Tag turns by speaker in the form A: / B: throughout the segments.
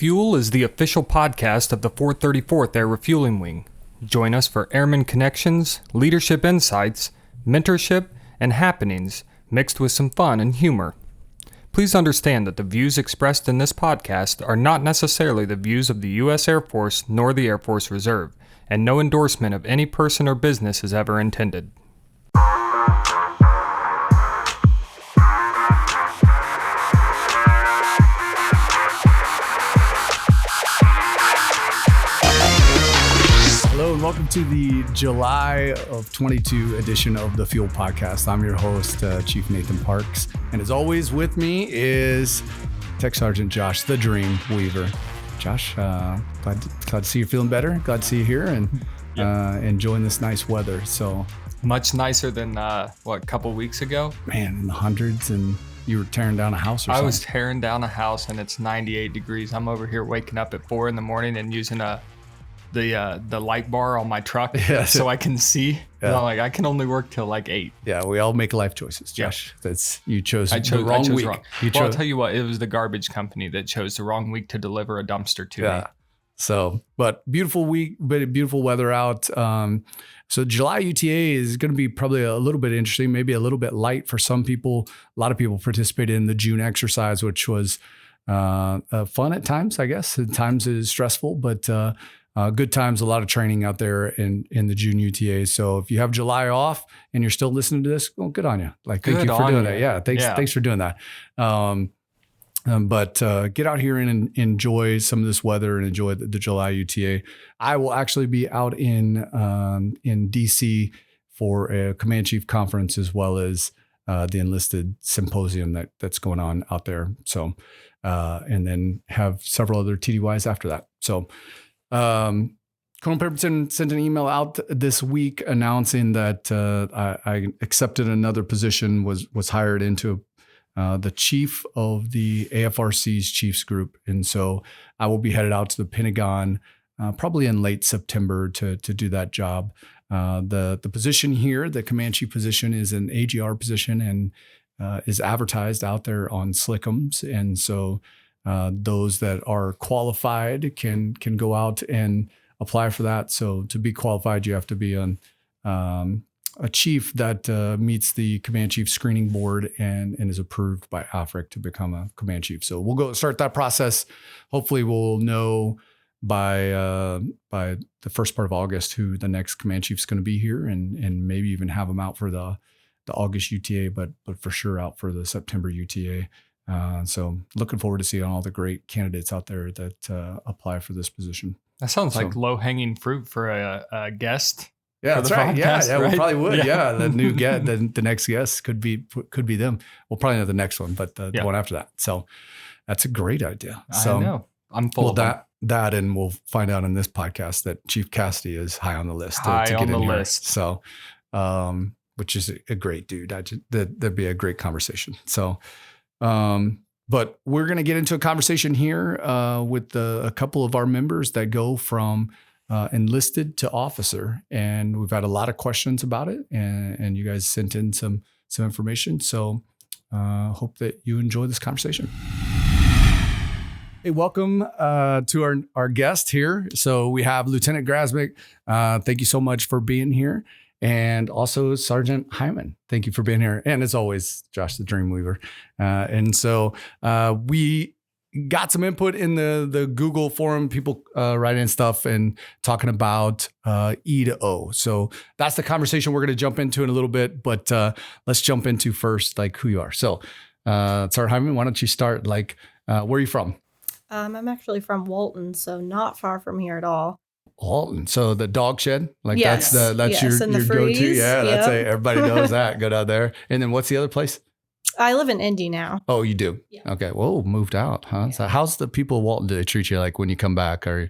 A: Fuel is the official podcast of the 434th Air Refueling Wing. Join us for Airman connections, leadership insights, mentorship, and happenings mixed with some fun and humor. Please understand that the views expressed in this podcast are not necessarily the views of the U.S. Air Force nor the Air Force Reserve, and no endorsement of any person or business is ever intended.
B: Hello and welcome to the July of 22 edition of the Fuel Podcast. I'm your host, Chief Nathan Parks. And as always with me is Tech Sgt. Josh, the Dream Weaver. Josh, glad to see you feeling better. Glad to see you here and enjoying this nice weather. So
A: Much nicer than, a couple weeks ago?
B: Man, in the hundreds, and you were tearing down a house or something.
A: I was tearing down a house and it's 98 degrees. I'm over here waking up at 4 in the morning and using the light bar on my truck so I can see. Yeah. I can only work till like 8.
B: Yeah, we all make life choices, Josh. Yeah.
A: I chose
B: the wrong week.
A: Wrong. I'll tell you what, it was the garbage company that chose the wrong week to deliver a dumpster to me.
B: So, but beautiful week, but beautiful weather out. So July UTA is going to be probably a little bit interesting, maybe a little bit light for some people. A lot of people participated in the June exercise, which was fun at times, I guess. At times it is stressful, but good times, a lot of training out there in the June UTA. So if you have July off and you're still listening to this, well, good on you. Thank you for doing that. Yeah, thanks for doing that. But get out here and enjoy some of this weather and enjoy the July UTA. I will actually be out in DC for a Command Chief conference as well as the enlisted symposium that's going on out there. So and then have several other TDYs after that. So Colonel Pemberton sent an email out this week announcing that I accepted another position, was hired into the chief of the AFRC's Chiefs Group. And so I will be headed out to the Pentagon probably in late September to do that job. The position here, the Command Chief position, is an AGR position and is advertised out there on Slickums. And so those that are qualified can go out and apply for that. So to be qualified, you have to be a chief that meets the Command Chief screening board and is approved by AFRIC to become a Command Chief. So we'll go start that process. Hopefully we'll know by the first part of August who the next Command Chief is going to be here and maybe even have them out for the August UTA, but for sure out for the September UTA. So looking forward to seeing all the great candidates out there that apply for this position.
A: That sounds like low-hanging fruit for a guest.
B: Yeah, that's right. Yeah,
A: right?
B: We probably would. Yeah, the new guest, the next guest could be them. Well, probably not the next one, but the one after that. So that's a great idea. So
A: I know. I'm full of
B: that, and we'll find out in this podcast that Chief Cassidy is high on the list
A: to
B: get in here.
A: List.
B: So, which is a great dude. That'd be a great conversation. So. But we're going to get into a conversation here with a couple of our members that go from enlisted to officer. And we've had a lot of questions about it. And you guys sent in some information. So hope that you enjoy this conversation. Hey, welcome to our guest here. So we have Lieutenant Grasmick. Thank you so much for being here. And also Sergeant Hyman, thank you for being here. And as always, Josh, the Dream Weaver. And so we got some input in the Google forum, people writing stuff and talking about E to O. So that's the conversation we're going to jump into in a little bit, but let's jump into first, who you are. So Sergeant Hyman, why don't you start, where are you from?
C: I'm actually from Walton, so not far from here at all.
B: Walton. So the dog shed,
C: yes.
B: that's your go-to. Yeah, that's everybody knows that. Go down there. And then what's the other place?
C: I live in Indy now.
B: Oh, you do?
C: Yeah.
B: Okay. Whoa, moved out, huh? Yeah. So how's the people of Walton, do they treat you when you come back? I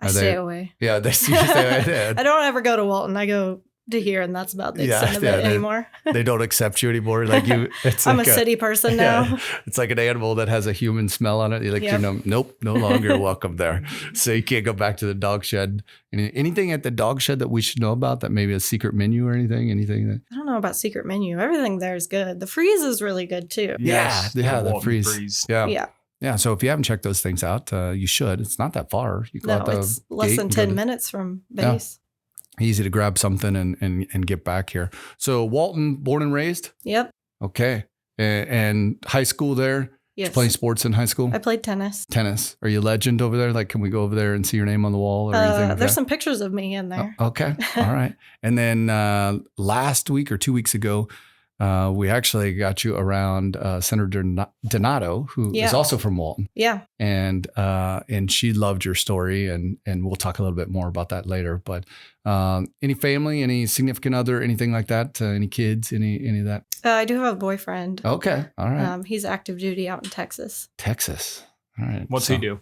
C: stay away.
B: Yeah, they stay away.
C: I don't ever go to Walton. I go to here, and that's about the extent of it anymore.
B: They don't accept you anymore.
C: I'm a city person now.
B: Yeah, it's like an animal that has a human smell on it. You're nope, no longer welcome there. So you can't go back to the dog shed. Anything at the dog shed that we should know about, that maybe a secret menu or anything?
C: I don't know about secret menu. Everything there is good. The freeze is really good too.
B: Yeah, the freeze. Yeah. Yeah. So if you haven't checked those things out, you should. It's not that far. You go
C: No,
B: out the
C: it's less
B: gate
C: than
B: and go
C: 10
B: to-
C: minutes from base.
B: Easy to grab something and get back here. So Walton, born and raised?
C: Yep.
B: Okay. And high school there?
C: Yes.
B: Did you play sports in high school?
C: I played tennis.
B: Tennis. Are you a legend over there? Like, can we go over there and see your name on the wall or anything like
C: There's
B: that?
C: some pictures of me in there.
B: Oh, okay. All right. And then last week or 2 weeks ago, we actually got you around Senator Donato, who is also from Walton.
C: Yeah.
B: And she loved your story, and we'll talk a little bit more about that later. But any family, any significant other, anything like that? Any kids, any of that?
C: I do have a boyfriend.
B: Okay. All right.
C: He's active duty out in Texas.
B: Texas. All right.
A: What's he do?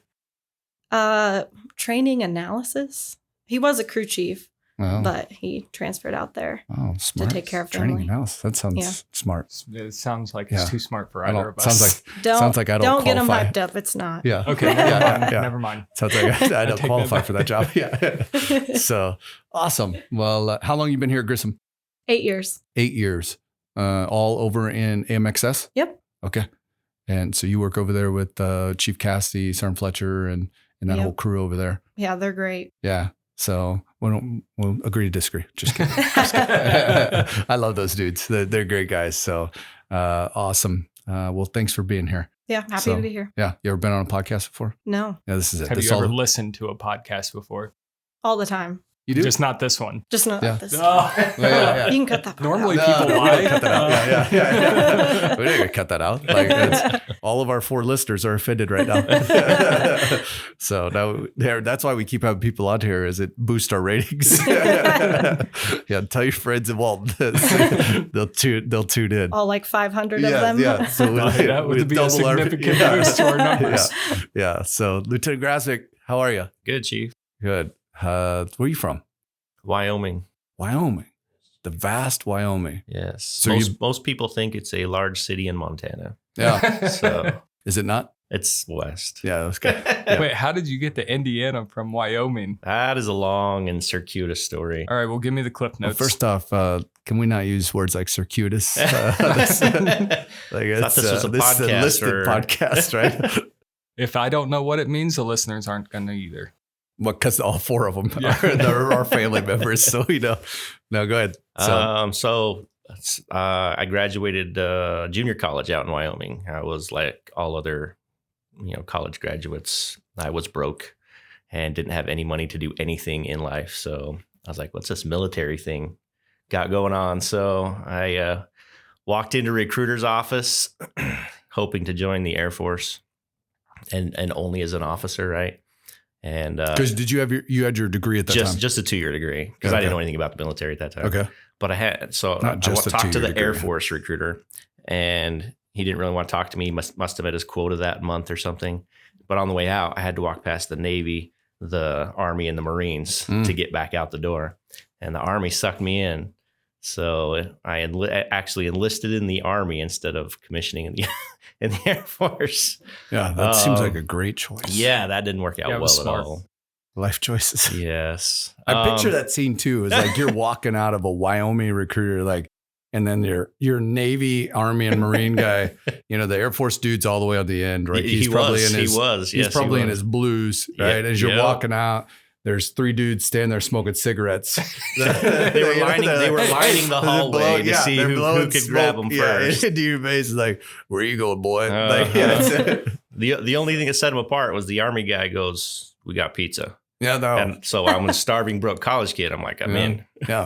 C: Training analysis. He was a crew chief, but he transferred out there
B: smart.
C: to take care of
B: training
C: family.
B: analysis. That sounds smart.
A: It sounds like it's too smart for either of us.
B: Sounds like I don't
C: get him
B: qualify.
C: hyped up. It's not.
B: Yeah.
A: Okay. Never mind.
B: Sounds like I don't qualify for that job. Yeah. So awesome. Well, how long you been here at Grissom?
C: 8 years.
B: 8 years. All over in AMXS?
C: Yep.
B: Okay. And so you work over there with Chief Cassidy, Sergeant Fletcher, and that whole crew over there.
C: Yeah, they're great.
B: Yeah. So we'll agree to disagree. Just kidding. I love those dudes. They're great guys. So awesome. Well, thanks for being here.
C: Yeah, happy to be here.
B: Yeah. You ever been on a podcast before?
C: No.
B: Yeah, this is it.
A: Have you ever listened to a podcast before?
C: All the time.
B: You do?
A: Just not this one.
C: Just not this.
B: Yeah.
C: You can cut that part
A: Normally
C: out.
A: people lie.
B: Cut that out. Yeah. We're not gonna cut that out. Like all of our 4 listeners are offended right now. So that's why we keep having people on here, is it boosts our ratings. Yeah, tell your friends in Walton. they'll tune in.
C: All like 500 of them.
B: Yeah. So
A: that would be a significant boost to our numbers.
B: Yeah. So Lieutenant Grasmick, how are you?
D: Good, Chief.
B: Good. Where are you from?
D: Wyoming.
B: The vast Wyoming.
D: Yes.
B: So
D: most people think it's a large city in Montana.
B: Yeah.
D: So
B: Is it not?
D: it's west.
B: Yeah, that's good.
A: Wait, how did you get to Indiana from Wyoming?
D: That is a long and circuitous story.
A: All right, well, give me the clip
B: Well,
A: notes.
B: first off, can we not use words like circuitous?
D: Thought this was a
B: this is
D: podcast
B: enlisted
D: or-
B: podcast, right?
A: If I don't know what it means, the listeners aren't going to either.
B: Well, because all 4 of them they're our family members, so we know. No, go ahead. So,
D: I graduated junior college out in Wyoming. I was like all other, college graduates. I was broke and didn't have any money to do anything in life. So I was like, what's this military thing got going on? So I walked into a recruiter's office hoping to join the Air Force and only as an officer, right? And
B: because did you have your degree at that time?
D: Just a 2-year degree, because I didn't know anything about the military at that time.
B: Okay.
D: But I
B: Not just a
D: talked to
B: 2-year
D: the
B: degree.
D: Air Force recruiter, and he didn't really want to talk to me. Must have met his quota that month or something. But on the way out, I had to walk past the Navy, the Army, and the Marines to get back out the door. And the Army sucked me in. So I actually enlisted in the Army instead of commissioning in the in the Air Force.
B: Yeah, that seems like a great choice.
D: Yeah, that didn't work out
A: Yeah, it was
D: well at
A: smart.
D: all.
B: Life choices.
D: Yes.
B: I picture that scene too. It's like you're walking out of a Wyoming recruiter, like, and then your Navy, Army, and Marine guy. The Air Force dude's all the way on the end, right?
D: He's probably
B: in his blues, right? As you're walking out, there's 3 dudes standing there smoking cigarettes.
D: They were lining the hallway to see who could grab them first.
B: Into your face is like, where are you going, boy?
D: The only thing that set them apart was the Army guy goes, "We got pizza."
B: Yeah, no.
D: And so I'm a starving broke college kid. I'm like, I'm in.
B: Yeah,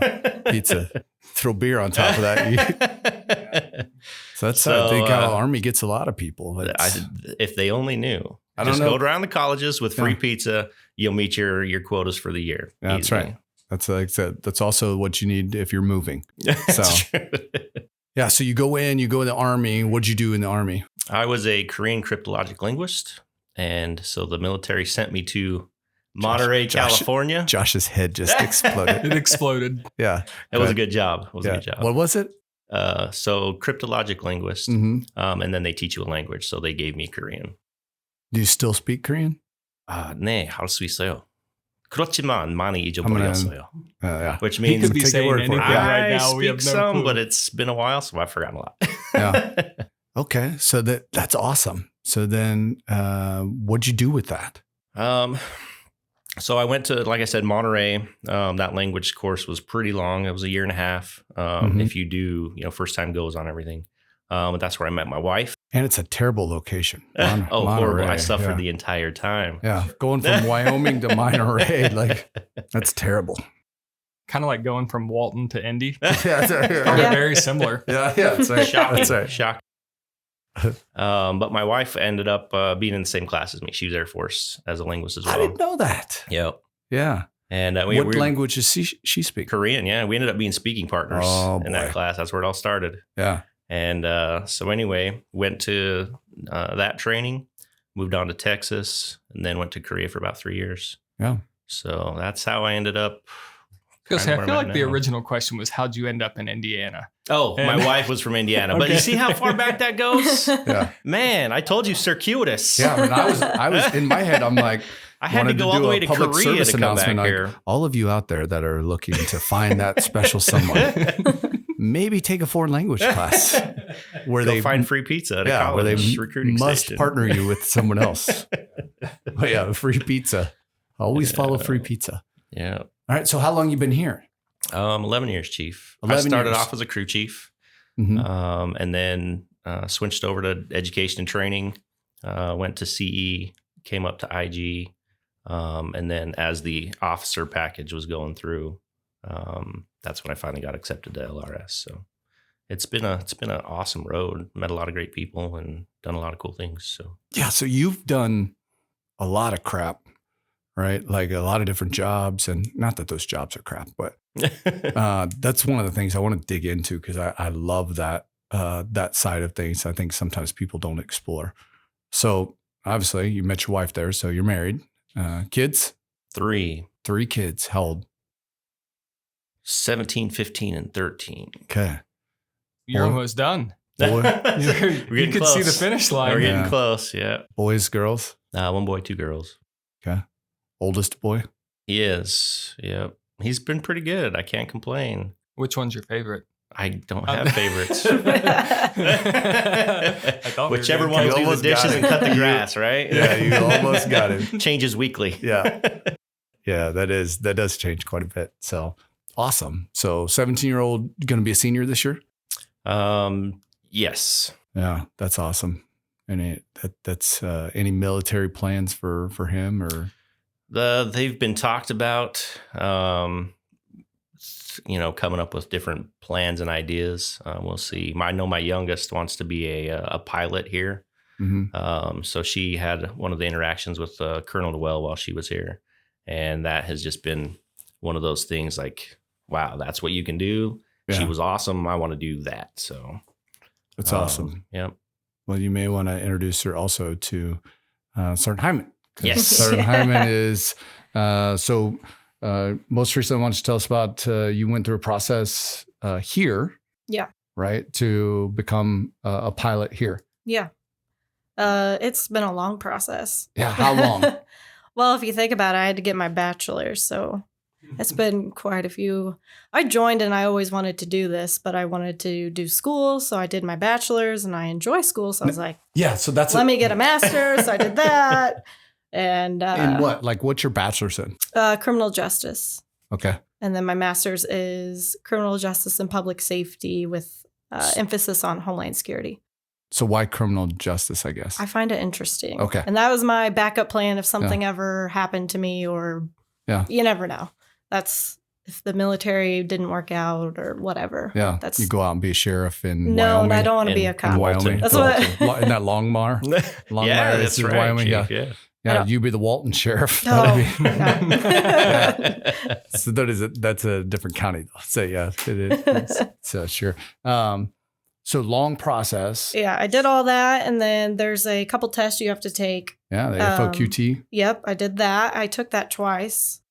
B: pizza. Throw beer on top of that. So that's I think how Army gets a lot of people.
D: If they only knew.
B: I don't
D: Just
B: know.
D: go around the colleges with free pizza. You'll meet your quotas for the year.
B: Yeah, that's
D: easily.
B: right. That's like I said. That's also what you need if you're moving.
D: That's
B: So
D: true.
B: yeah, so you go in the Army. What'd you do in the Army?
D: I was a Korean cryptologic linguist. And so the military sent me to Monterey, California.
B: Josh's head just exploded.
A: It exploded.
B: Yeah,
D: It was a good job. A good job.
B: What was it?
D: So cryptologic linguist.
B: Mm-hmm.
D: And then they teach you a language. So they gave me Korean.
B: Do you still speak Korean?
D: 네, 할 수 있어요. 그렇지만 많이 잊어버렸어요.
B: Yeah.
D: Which
A: He
D: means
A: could be
B: Take your
A: saying
B: word
A: anything
B: for it. Yeah.
A: right
D: I
A: now. We
D: speak
A: have no
D: some,
A: clue.
D: but it's been a while, so I've forgotten a lot.
B: Yeah. Okay, so that's awesome. So then what'd you do with that?
D: So I went to, like I said, Monterey. That language course was pretty long. It was a year and a half. If you do, first time goes on everything. But that's where I met my wife.
B: And it's a terrible location.
D: Horrible.
B: Monterey,
D: I suffered the entire time.
B: Yeah. Going from Wyoming to Monterey, like that's terrible.
A: Kind of like going from Walton to Indy.
B: Yeah.
A: Very similar.
B: Yeah. That's right.
D: Shocking.
B: That's right.
D: Shocking. But my wife ended up being in the same class as me. She was Air Force as a linguist as well.
B: I didn't know that.
D: Yep.
B: Yeah.
D: And
B: what language does she speak?
D: Korean. Yeah. We ended up being speaking partners in that class. That's where it all started.
B: Yeah.
D: And so anyway, went to that training, moved on to Texas, and then went to Korea for about 3 years.
B: Yeah.
D: So that's how I ended up.
A: I feel like the original question was, how'd you end up in Indiana?
D: Oh, my wife was from Indiana. Okay. But you see how far back that goes?
B: Yeah.
D: Man, I told you, circuitous.
B: Yeah. And I was in my head, I'm like,
D: I had to go all the way to Korea to come back here.
B: All of you out there that are looking to find that special someone, maybe take a foreign language class where they
D: find free pizza at a college
B: where they
D: recruiting
B: must
D: station.
B: Partner you with someone else. But yeah, free pizza. Always follow free pizza.
D: Yeah.
B: All right. So how long you been here?
D: 11 years, Chief.
B: 11
D: I started
B: years.
D: off as a crew chief,
B: Mm-hmm.
D: and then switched over to education and training. Went to CE, came up to IG, and then as the officer package was going through, that's when I finally got accepted to LRS. So it's been an awesome road. Met a lot of great people and done a lot of cool things. So
B: Yeah. So you've done a lot of crap, right? Like a lot of different jobs, and not that those jobs are crap, but that's one of the things I want to dig into because I love that side of things. I think sometimes people don't explore. So obviously you met your wife there, so you're married. Kids?
D: 3,
B: 3 kids. How old?
D: 17, 15, and 13.
B: Okay.
A: You're
B: Boy.
A: almost done.
B: Boy.
A: You can see the finish line.
D: We're getting
B: Yeah.
D: close. Yeah.
B: Boys, girls?
D: 1 boy, 2 girls.
B: Okay. Oldest boy?
D: He is. Yep. He's been pretty good. I can't complain.
A: Which one's your favorite?
D: I don't have favorites.
A: thought we were
D: Whichever
A: gonna
D: one
B: You
D: will do the
B: almost got
D: dishes
B: it.
D: and cut the grass, right?
B: Yeah, you almost got it.
D: Changes weekly.
B: Yeah. Yeah, that does change quite a bit. So awesome. So 17-year-old going to be a senior this year?
D: Yes.
B: Yeah, that's awesome. And that's any military plans for him or?
D: They've been talked about, coming up with different plans and ideas. We'll see. I know my youngest wants to be a pilot here.
B: Mm-hmm.
D: So she had one of the interactions with Colonel Dwell while she was here. And that has just been one of those things like, wow, that's what you can do.
B: Yeah.
D: She was awesome. I want to do that. So
B: That's awesome.
D: Yep.
B: Well, you may want to introduce her also to Sergeant Hyman.
D: Yes.
B: Sergeant Hyman is, most recently, why don't you tell us about, you went through a process here.
C: Yeah.
B: Right. To become a pilot here.
C: Yeah. It's been a long process.
B: Yeah. How long?
C: Well, if you think about it, I had to get my bachelor's, so it's been quite a few. I joined and I always wanted to do this, but I wanted to do school, so I did my bachelor's and I enjoy school, so I was like,
B: yeah. So that's
C: let me get a master's. So I did that. And
B: in what? Like, what's your bachelor's in?
C: Criminal justice.
B: Okay.
C: And then my master's is criminal justice and public safety with emphasis on homeland security.
B: So why criminal justice, I guess?
C: I find it interesting.
B: Okay.
C: And that was my backup plan if something ever happened to me or you never know. That's if the military didn't work out or whatever.
B: Yeah.
C: That's
B: you go out and be a sheriff in
C: no,
B: Wyoming.
C: I don't want to be a
B: In
C: cop.
B: Wyoming.
C: That's what
B: Isn't that Longmire? Longmire
D: Yeah,
B: is
D: that's
B: in
D: right.
B: Wyoming.
D: Chief,
B: Yeah.
D: yeah.
B: Yeah, you be the Walton sheriff.
C: Oh,
B: That'd be-
C: no.
B: So that's a different county though. So yeah, it is. So sure. So long process.
C: Yeah, I did all that. And then there's a couple tests you have to take.
B: Yeah, the FOQT.
C: Yep, I did that. I took that twice.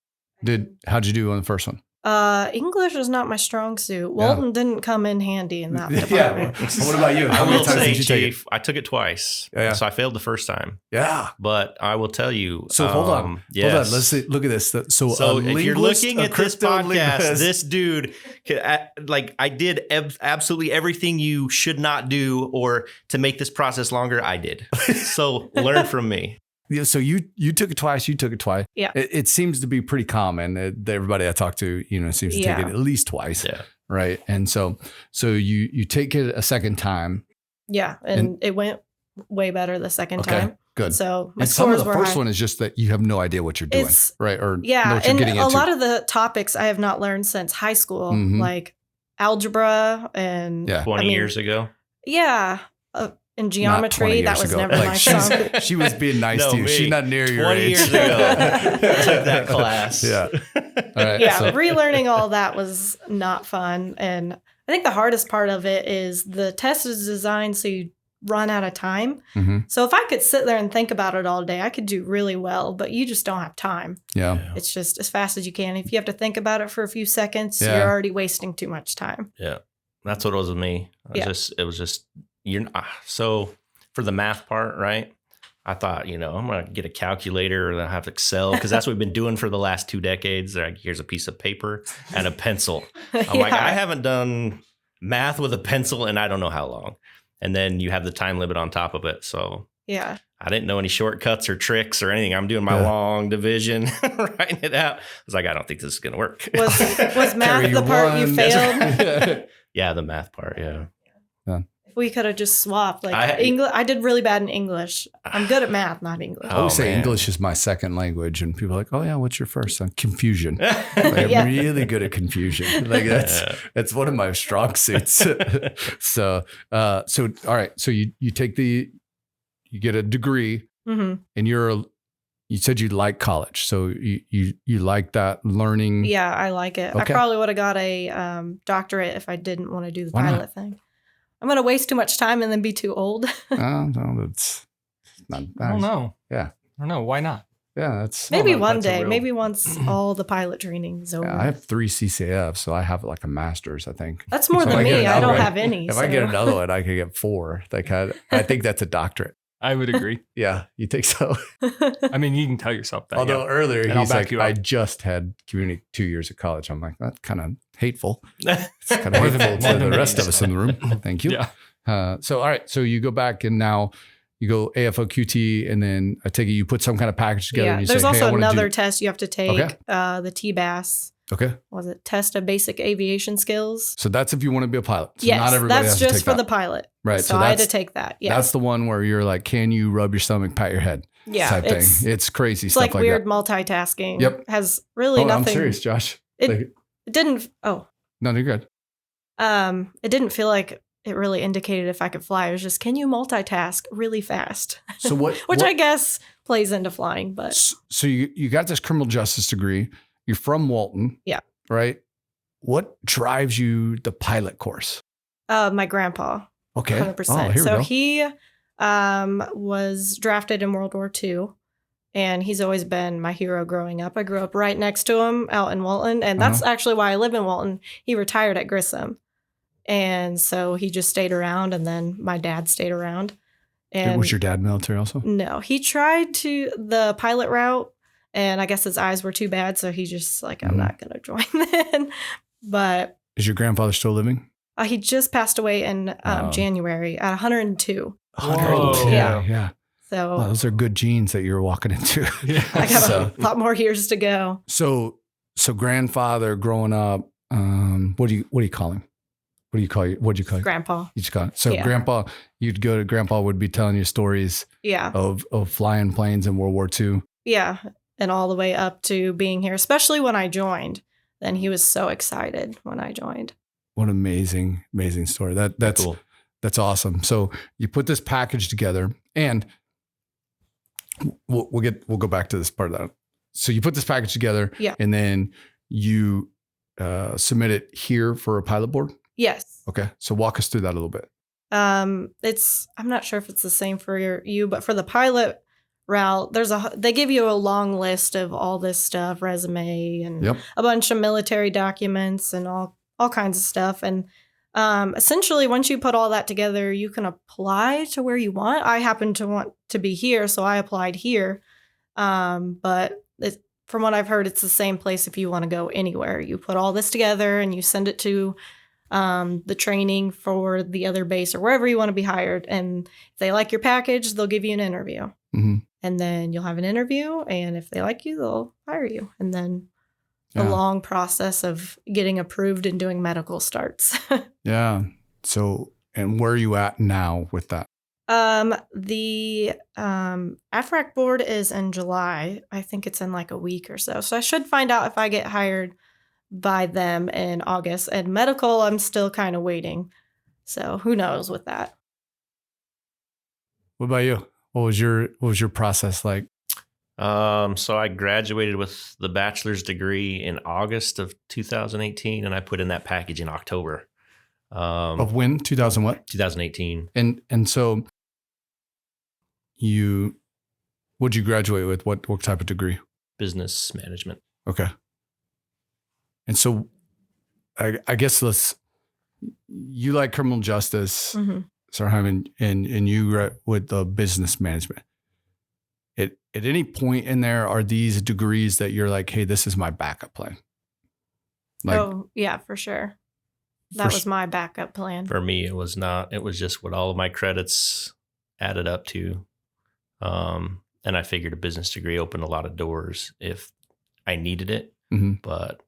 B: How'd you do on the first one?
C: English is not my strong suit. Walton didn't come in handy in that department.
B: Yeah. What about you?
D: I
B: How many
D: will
B: times
D: say,
B: did you take it?
D: Chief, I took it twice.
B: Yeah.
D: So I failed the first time.
B: Yeah.
D: But I will tell you.
B: So hold on.
D: Yes.
B: Hold on. Let's see, look at this. So
D: if you're looking at this podcast,
B: linguist.
D: this dude, I did absolutely everything you should not do, or to make this process longer, I did. So learn from me.
B: Yeah, so you took it twice. You took it twice.
C: Yeah.
B: It seems to be pretty common. Everybody I talk to, seems to take it at least twice.
D: Yeah.
B: Right. And so you take it a second time.
C: Yeah, and it went way better the second time.
B: Good.
C: So my
B: And some of
C: scores
B: the
C: were
B: first
C: high.
B: one is just that you have no idea what you're doing, right? Or know
C: yeah,
B: what you're
C: and
B: getting
C: a
B: into.
C: lot of the topics I have not learned since high school,
B: Mhm.
C: like algebra and
D: 20 years ago.
C: Yeah, and geometry. That was never my strong.
B: She was being nice
D: No,
B: to you.
D: me.
B: She's not near your
D: 20
B: age.
D: years ago, I took that class.
B: Yeah. All right,
C: Yeah,
B: so-
C: relearning all that was not fun. And I think the hardest part of it is the test is designed so you run out of time.
B: Mhm.
C: So if I could sit there and think about it all day, I could do really well, but you just don't have time.
B: Yeah.
C: It's just as fast as you can. If you have to think about it for a few seconds,
B: Yeah.
C: you're already wasting too much time.
D: Yeah, that's what it was with me. It was just so for the math part, right? I thought, I'm gonna get a calculator or I have Excel because that's what we've been doing for the last 2 decades. They're like, here's a piece of paper and a pencil. I'm like, I haven't done math with a pencil in I don't know how long. And then you have the time limit on top of it. So
C: Yeah.
D: I didn't know any shortcuts or tricks or anything. I'm doing my long division, writing it out. I was like, I don't think this is gonna work.
C: Was math the part you failed?
D: Yeah, the math part. Yeah.
C: We could have just swapped.
D: I
C: did really bad in English. I'm good at math, not English.
B: I always say
D: man.
B: English is my second language, and people are like, "Oh yeah, what's your first?" Confusion.
C: Yeah.
B: I'm really good at confusion. Like that's one of my strong suits. So all right. So you get a degree,
C: Mm-hmm.
B: and you said you like college, so you like that learning.
C: Yeah, I like it.
B: Okay.
C: I probably would have got a doctorate if I didn't want to do the
B: Why not?
C: pilot thing. I'm going to waste too much time and then be too old.
B: No, that's not.
A: I don't know.
B: Yeah.
A: I don't know. Why not?
B: Yeah, that's.
C: Maybe
A: no,
C: one
A: that's a
C: day.
A: real-
C: Maybe once all the pilot training is over.
B: Yeah, I have 3 CCFs, so I have like a master's, I think.
C: That's more
B: So if
C: than
B: I get
C: me. I
B: another
C: don't
B: one-
C: have any.
B: If I get another one, I could get 4. Like I think that's a doctorate.
A: I would agree.
B: Yeah, you think so?
A: I mean, you can tell yourself that.
B: Although
A: yeah.
B: earlier
A: And I'll
B: he's
A: back
B: like,
A: you up.
B: I just had community 2 years of college. I'm like, that's kind of hateful. It's kind of
A: More than-
B: hateful
A: more
B: to
A: than
B: the
A: me,
B: rest of us in the room. Thank you.
A: Yeah.
B: So all right, so you go back and now you go AFOQT, and then I take it you put some kind of package together.
C: Yeah,
B: And you
C: there's
B: say,
C: also
B: hey, I wanna
C: another
B: do-
C: test you have to take,
B: Okay.
C: the TBAS.
B: Okay,
C: Was it test of basic aviation skills?
B: so that's if you want to be a pilot. So
C: Yes,
B: not everybody
C: that's
B: has to
C: just
B: take
C: for
B: that.
C: the pilot.
B: Right.
C: So I had to take that. Yeah,
B: That's the one where you're like, can you rub your stomach, pat your head?
C: yeah.
B: Type
C: It's,
B: thing. It's crazy
C: it's
B: stuff
C: like
B: like
C: weird
B: that.
C: multitasking.
B: Yep.
C: Has really
B: Oh, I'm
C: nothing.
B: serious, Josh.
C: It-
B: Like,
C: It didn't. Oh,
B: no, you're good.
C: it didn't feel like it really indicated if I could fly. It was just, can you multitask really fast?
B: So what?
C: Which
B: what-
C: I guess plays into flying, but
B: So you got this criminal justice degree. You're from Walton.
C: Yeah.
B: Right. What drives you the pilot course?
C: my grandpa,
B: Okay.
C: 100%.
B: Oh, here we
C: So
B: go.
C: he was drafted in World War II, and he's always been my hero growing up. I grew up right next to him out in Walton, and that's actually why I live in Walton. He retired at Grissom, and so he just stayed around, and then my dad stayed around. And
B: Was your dad military also?
C: no, he tried to the pilot route, and I guess his eyes were too bad, so he just like, I'm
B: Mhm.
C: not gonna join then. But
B: Is your grandfather still living?
C: he just passed away in
B: Oh.
C: January at 102.
B: 102.
C: Yeah.
B: Yeah.
C: So
B: Well, those are good genes that you're walking into.
C: I got
B: So-
C: a lot more years to go.
B: So grandfather growing up, what do you call him? What do you call you? What'd you call him?
C: Grandpa.
B: You just call it. So
C: Yeah.
B: grandpa would be telling you stories
C: Yeah.
B: of flying planes in World War II.
C: Yeah. And all the way up to being here, especially when I joined. Then he was so excited when I joined.
B: What an amazing story. That's
D: Cool.
B: That's awesome. So you put this package together, and we'll go back to this part of that. So you put this package together,
C: Yeah.
B: and then you submit it here for a pilot board.
C: Yes.
B: Okay, so walk us through that a little bit.
C: I'm not sure if it's the same for you, but for the pilot route, they give you a long list of all this stuff, resume and
B: Yep.
C: a bunch of military documents and all kinds of stuff. And essentially, once you put all that together, you can apply to where you want. I happen to want to be here, so I applied here. But from what I've heard, it's the same place if you want to go anywhere. You put all this together and you send it to the training for the other base or wherever you want to be hired. And if they like your package, they'll give you an interview.
B: Mm-hmm.
C: And then you'll have an interview. And if they like you, they'll hire you. And then the long process of getting approved and doing medical starts.
B: Yeah. So, and where are you at now with that?
C: The AFRAC board is in July. I think it's in like a week or so. So I should find out if I get hired by them in August. And medical, I'm still kind of waiting. So who knows with that.
B: What about you? What was your process like?
D: So I graduated with the bachelor's degree in August of 2018, and I put in that package in October.
B: Of when? 2000 what?
D: 2018.
B: And so what'd you graduate with? What type of degree?
D: Business management.
B: Okay. And so I guess you like criminal justice,
C: Mm-hmm.
B: Sir Hyman, and you with the business management. At any point in there, are these degrees that you're like, hey, this is my backup plan? Like,
C: Oh, yeah, for sure. That was my backup plan.
D: For me, it was not. It was just what all of my credits added up to. And I figured a business degree opened a lot of doors if I needed it.
B: mm-hmm.
D: But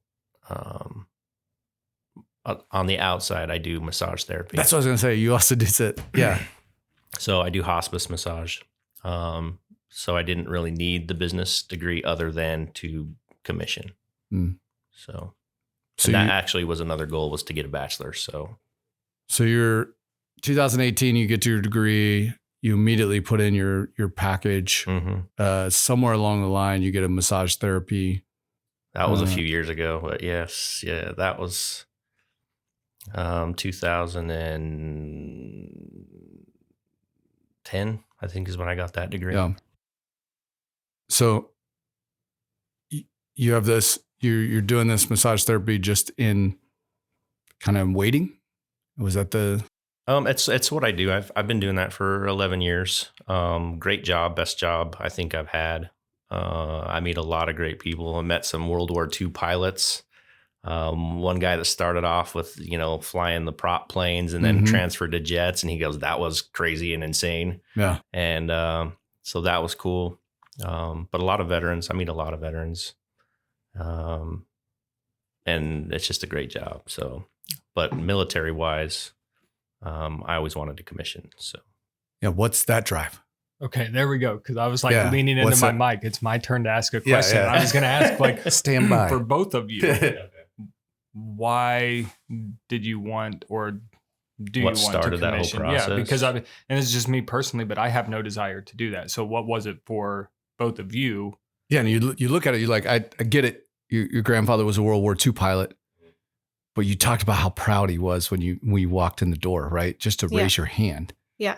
D: on the outside, I do massage therapy.
B: That's what I was going to say. You also did it. Yeah.
D: So I do hospice massage. So I didn't really need the business degree other than to commission. So that actually was another goal, was to get a bachelor's. So
B: you're 2018, you get to your degree, you immediately put in your package.
D: Mm-hmm.
B: Somewhere along the line, you get a massage therapy.
D: That was a few years ago, but yes, yeah, that was 2010, I think, is when I got that degree.
B: Yeah. So you have this, you're doing this massage therapy just in kind of waiting. Was that the?
D: It's what I do. I've been doing that for 11 years. Great job, best job I think I've had. I meet a lot of great people. I met some World War II pilots. One guy that started off with, flying the prop planes and then transferred to jets. And he goes, that was crazy and insane.
B: Yeah.
D: And so that was cool. But a lot of veterans, I meet a lot of veterans. And it's just a great job. So, but military wise, I always wanted to commission. So,
B: yeah. What's that drive?
A: Okay, there we go. Because I was leaning into my mic. It's my turn to ask a question.
B: Yeah.
A: I was going to ask,
B: stand by
A: for both of you. Why did you want, or do
D: what
A: you want
D: started
A: to commission?
D: that whole process?
A: Yeah, because and it's just me personally, but I have no desire to do that. So what was it for both of you?
B: Yeah, and you look at it, you're like, I get it. Your grandfather was a World War II pilot, but you talked about how proud he was when you walked in the door, right? Just to raise your hand,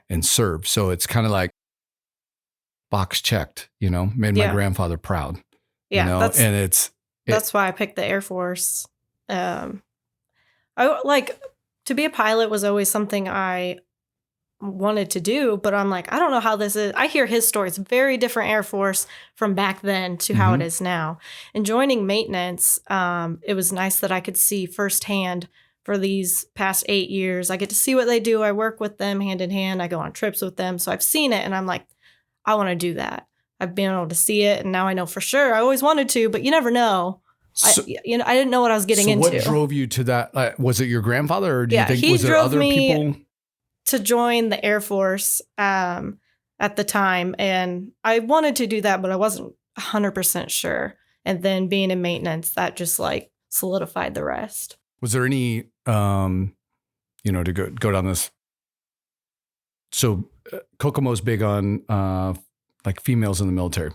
B: and serve. So it's kind of like box checked, made my grandfather proud.
C: Yeah,
B: and
C: that's why I picked the Air Force. I to be a pilot was always something I wanted to do, but I'm like, I don't know how this is. I hear his story. It's a very different Air Force from back then to how it is now. And joining maintenance, it was nice that I could see firsthand for these past 8 years. I get to see what they do. I work with them hand in hand. I go on trips with them. So I've seen it and I'm like, I want to do that. I've been able to see it. And now I know for sure. I always wanted to, but you never know.
B: So,
C: I didn't know what I was getting into.
B: What drove you to that? Was it your grandfather, or do you think
C: he
B: was there
C: drove
B: other
C: me
B: people
C: to join the Air Force at the time? And I wanted to do that, but I wasn't 100% sure. And then being in maintenance, that just solidified the rest.
B: Was there any, to go down this? So Kokomo's big on females in the military,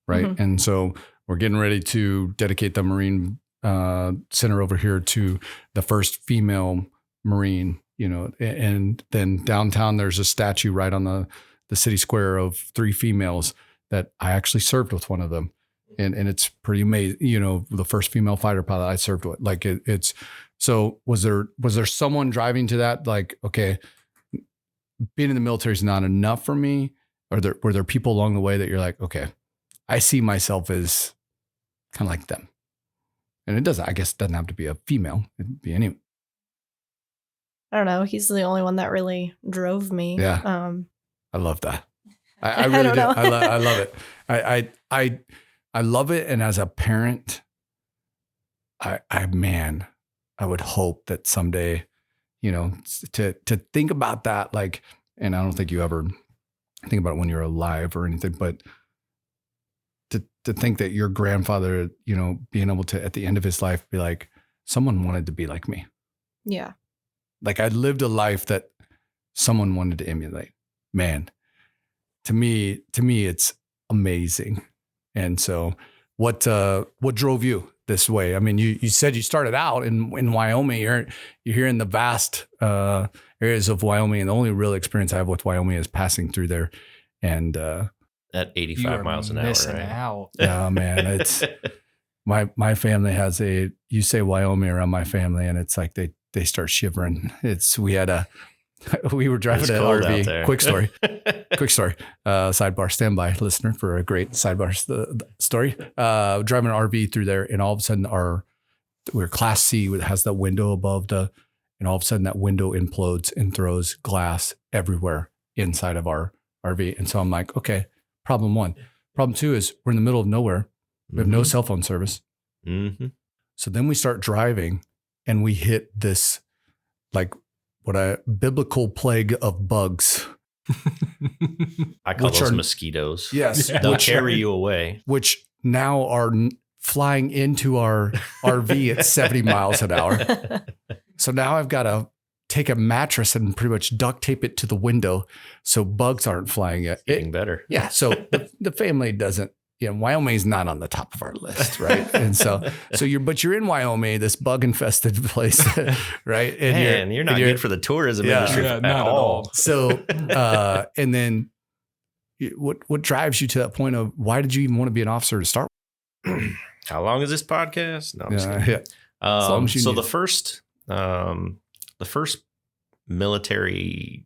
B: right? Mm-hmm. And so we're getting ready to dedicate the Marine Center over here to the first female Marine, and then downtown there's a statue right on the city square of 3 females that I actually served with one of them. And it's pretty amazing. You know, the first female fighter pilot I served with, like it's, so was there someone driving to that? Like, okay, being in the military is not enough for me. Were there people along the way that you're like, okay, I see myself as kind of like them? And I guess it doesn't have to be a female. It'd be anyone.
C: I don't know. He's the only one that really drove me.
B: Yeah. I love that. I really
C: don't
B: do.
C: know.
B: I love it. I love it. And as a parent, I would hope that someday, you know, to think about that, like, and I don't think you ever think about it when you're alive or anything, but to think that your grandfather, you know, being able to, at the end of his life, be like, someone wanted to be like me.
C: Yeah.
B: Like I lived a life that someone wanted to emulate. Man, to me, it's amazing. And so what drove you this way? I mean, you said you started out in Wyoming. You're here in the vast areas of Wyoming. And the only real experience I have with Wyoming is passing through there. And
D: at 85 miles an hour, right?
A: Out.
B: Yeah, man, it's my family has you say Wyoming around my family and it's like they start shivering. We were driving an RV. Quick story. Sidebar, standby listener for a great sidebar story. Driving an RV through there, and all of a sudden we're Class C. It has that window above and all of a sudden that window implodes and throws glass everywhere inside of our RV. And so I'm like, okay, problem one. Problem two is we're in the middle of nowhere. We have no cell phone service.
D: Mm-hmm.
B: So then we start driving, and we hit this like biblical plague of bugs.
D: I call those mosquitoes.
B: Yes.
D: They'll carry you away.
B: Which now are flying into our RV at 70 miles an hour. So now I've got to take a mattress and pretty much duct tape it to the window so bugs aren't flying yet.
D: Getting better.
B: Yeah. So the family doesn't, Wyoming's not on the top of our list, right? And so you're in Wyoming, this bug infested place, right? And
D: you're not good for the tourism industry at all.
B: So, and then what drives you to that point of why did you even want to be an officer to start with?
D: How long is this podcast? No, I'm just
B: kidding.
D: So the first military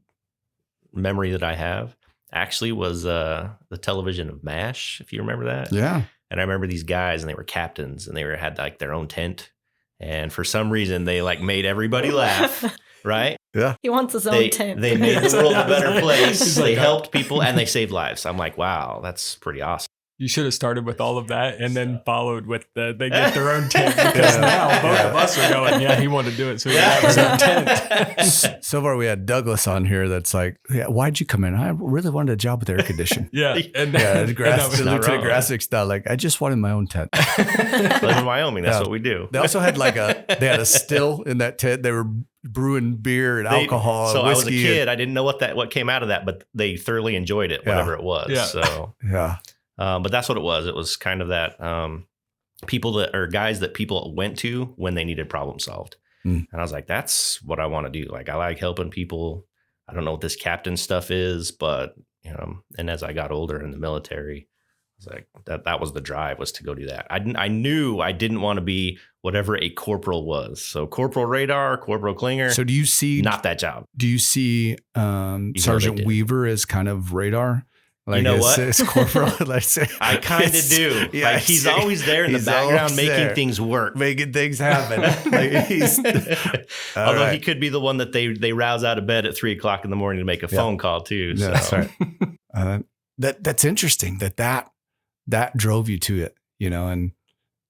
D: memory that I have actually was the television of MASH, if you remember that.
B: Yeah.
D: And I remember these guys, and they were captains, and they had like their own tent. And for some reason, they like made everybody laugh, right?
B: Yeah.
C: He wants his own tent.
D: They made the world a better place. They helped people, and they saved lives. I'm like, wow, that's pretty awesome.
A: You should have started with all of that and then followed with they get their own tent, because now both of us are going, yeah, he wanted to do it, so he have his own tent.
B: So far we had Douglas on here that's like, yeah, why'd you come in? I really wanted a job with air conditioning.
A: Yeah.
B: And Lieutenant Grasmick's style, like, I just wanted my own tent.
D: Live in Wyoming, that's what we do.
B: They also had they had a still in that tent. They were brewing beer and alcohol.
D: So
B: and
D: I was a
B: whiskey
D: kid. I didn't know what came out of that, but they thoroughly enjoyed it, whatever it was.
A: Yeah.
D: So
B: yeah.
D: But that's what it was. It was kind of that guys that people went to when they needed problem solved. And I was like, that's what I want to do. Like, I like helping people. I don't know what this captain stuff is, but, and as I got older in the military, I was like, that was the drive, was to go do that. I knew I didn't want to be whatever a corporal was. So corporal radar, corporal clinger.
B: So do you see,
D: not that job.
B: Do you see Sergeant Weaver as kind of radar? Like,
D: you know what?
B: It's corporal.
D: I kind of do.
B: Yeah,
D: like, he's always there in the background making things work.
B: Making things happen.
D: Although he could be the one that they rouse out of bed at 3:00 in the morning to make a phone call too.
B: Yeah,
D: so.
B: That's right. That's interesting that drove you to it, and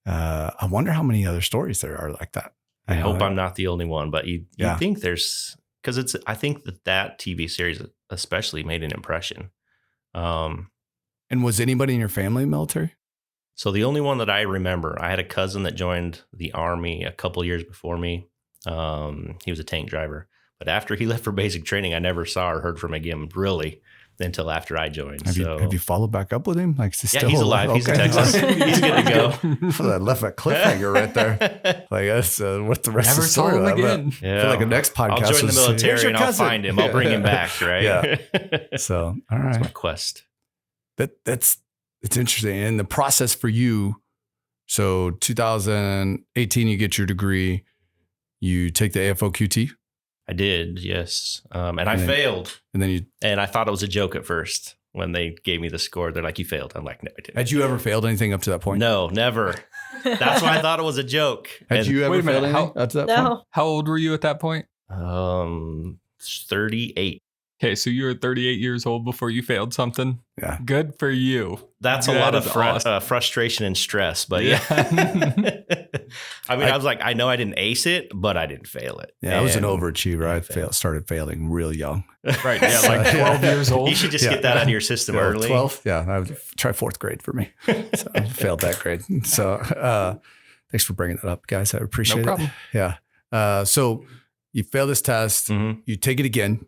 B: I wonder how many other stories there are like that.
D: I hope I'm not the only one, but you think there's, because I think that TV series especially made an impression.
B: And was anybody in your family military?
D: So the only one that I remember, I had a cousin that joined the Army a couple years before me. He was a tank driver, but after he left for basic training, I never saw or heard from him again, really, until after I joined.
B: Have you followed back up with him? Like,
D: he's alive. Okay. He's in Texas. He's good to go.
B: So that left a cliffhanger right there. Like, that's what's the rest
A: never
B: of the story?
A: Saw him again.
B: I feel like the next podcast.
D: I'll join the military and I'll find him. I'll bring him back. Right.
B: Yeah. So, all right.
D: That's my quest.
B: That's it's interesting. And the process for you, so 2018, you get your degree, you take the AFOQT.
D: I did, yes. And I failed. And I thought it was a joke at first when they gave me the score. They're like, you failed. I'm like, no, I didn't.
B: Had you ever failed anything up to that point?
D: No, never. That's why I thought it was a joke.
B: Had you ever failed anything up to that point?
A: How old were you at that point?
D: 38.
A: Okay, so you were 38 years old before you failed something.
B: Yeah.
A: Good for you.
D: That's a lot of frustration and stress, but yeah. I mean, I was like, I know I didn't ace it, but I didn't fail it.
B: Yeah, I was an overachiever. I started failing real young.
A: Right, yeah, like 12 years old.
D: You should just get that out of your system early.
B: 12? Yeah, I would try 4th grade for me. So I failed that grade. So thanks for bringing that up, guys. I appreciate it.
A: No problem.
B: Yeah. So you fail this test, you take it again.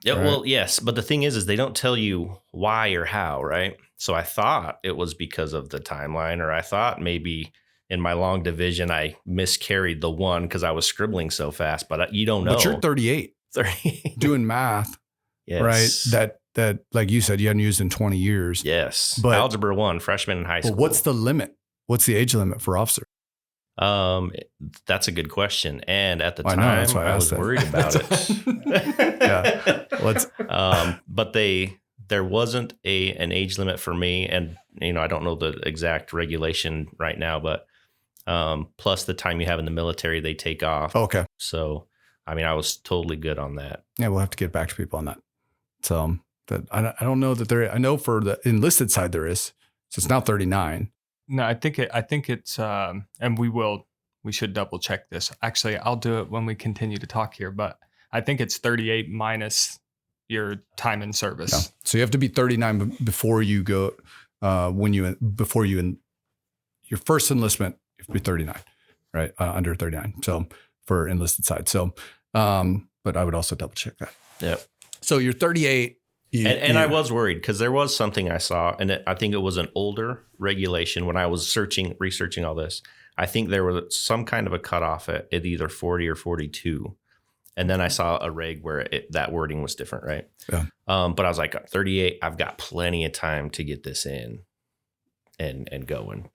D: Yeah, right. Well, yes. But the thing is they don't tell you why or how, right? So I thought it was because of the timeline, or I thought maybe in my long division, I miscarried the one because I was scribbling so fast, but you don't know.
B: But you're 38. Doing math,
D: yes.
B: Right? That, like you said, you hadn't used in 20 years.
D: Yes.
B: But
D: Algebra 1, freshman in high school.
B: But what's the limit? What's the age limit for officer?
D: That's a good question. And at the time,
B: I
D: was worried about it.
B: Yeah.
D: But there wasn't an age limit for me. And, I don't know the exact regulation right now, but plus the time you have in the military, they take off.
B: Okay.
D: So, I mean, I was totally good on that.
B: Yeah, we'll have to get back to people on that. So I don't know that I know for the enlisted side there is. So it's now 39.
A: No, I think it's, and we should double check this. Actually, I'll do it when we continue to talk here, but I think it's 38 minus your time in service.
B: Yeah. So you have to be 39 before you go, your first enlistment, you have to be 39, right? Under 39. So for enlisted side. So, but I would also double check that.
D: Yep.
B: So you're 38.
D: And I was worried because there was something I saw, and I think it was an older regulation when I was researching all this. I think there was some kind of a cutoff at either 40 or 42. And then I saw a reg where that wording was different, right?
B: Yeah.
D: But I was like, 38, I've got plenty of time to get this in and going.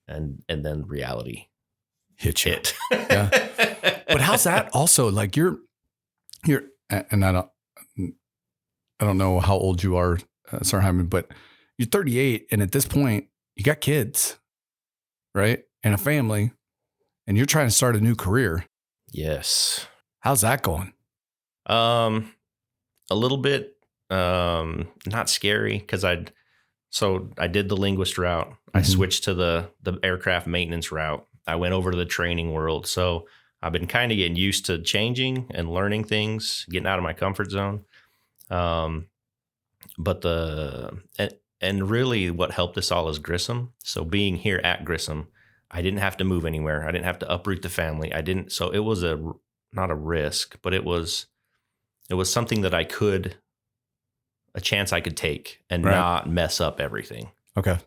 D: And then reality
B: hit you.
D: Yeah.
B: But how's that also? Like you're, and I don't know how old you are, Sergeant Hyman, but you're 38. And at this point, you got kids, right? And a family, and you're trying to start a new career.
D: Yes.
B: How's that going?
D: A little bit, not scary because I did the linguist route. I switched to the aircraft maintenance route. I went over to the training world. So I've been kind of getting used to changing and learning things, getting out of my comfort zone. But really what helped us all is Grissom. So being here at Grissom, I didn't have to move anywhere. I didn't have to uproot the family. So it was not a risk, but it was something that a chance I could take and not mess up everything.
B: Okay.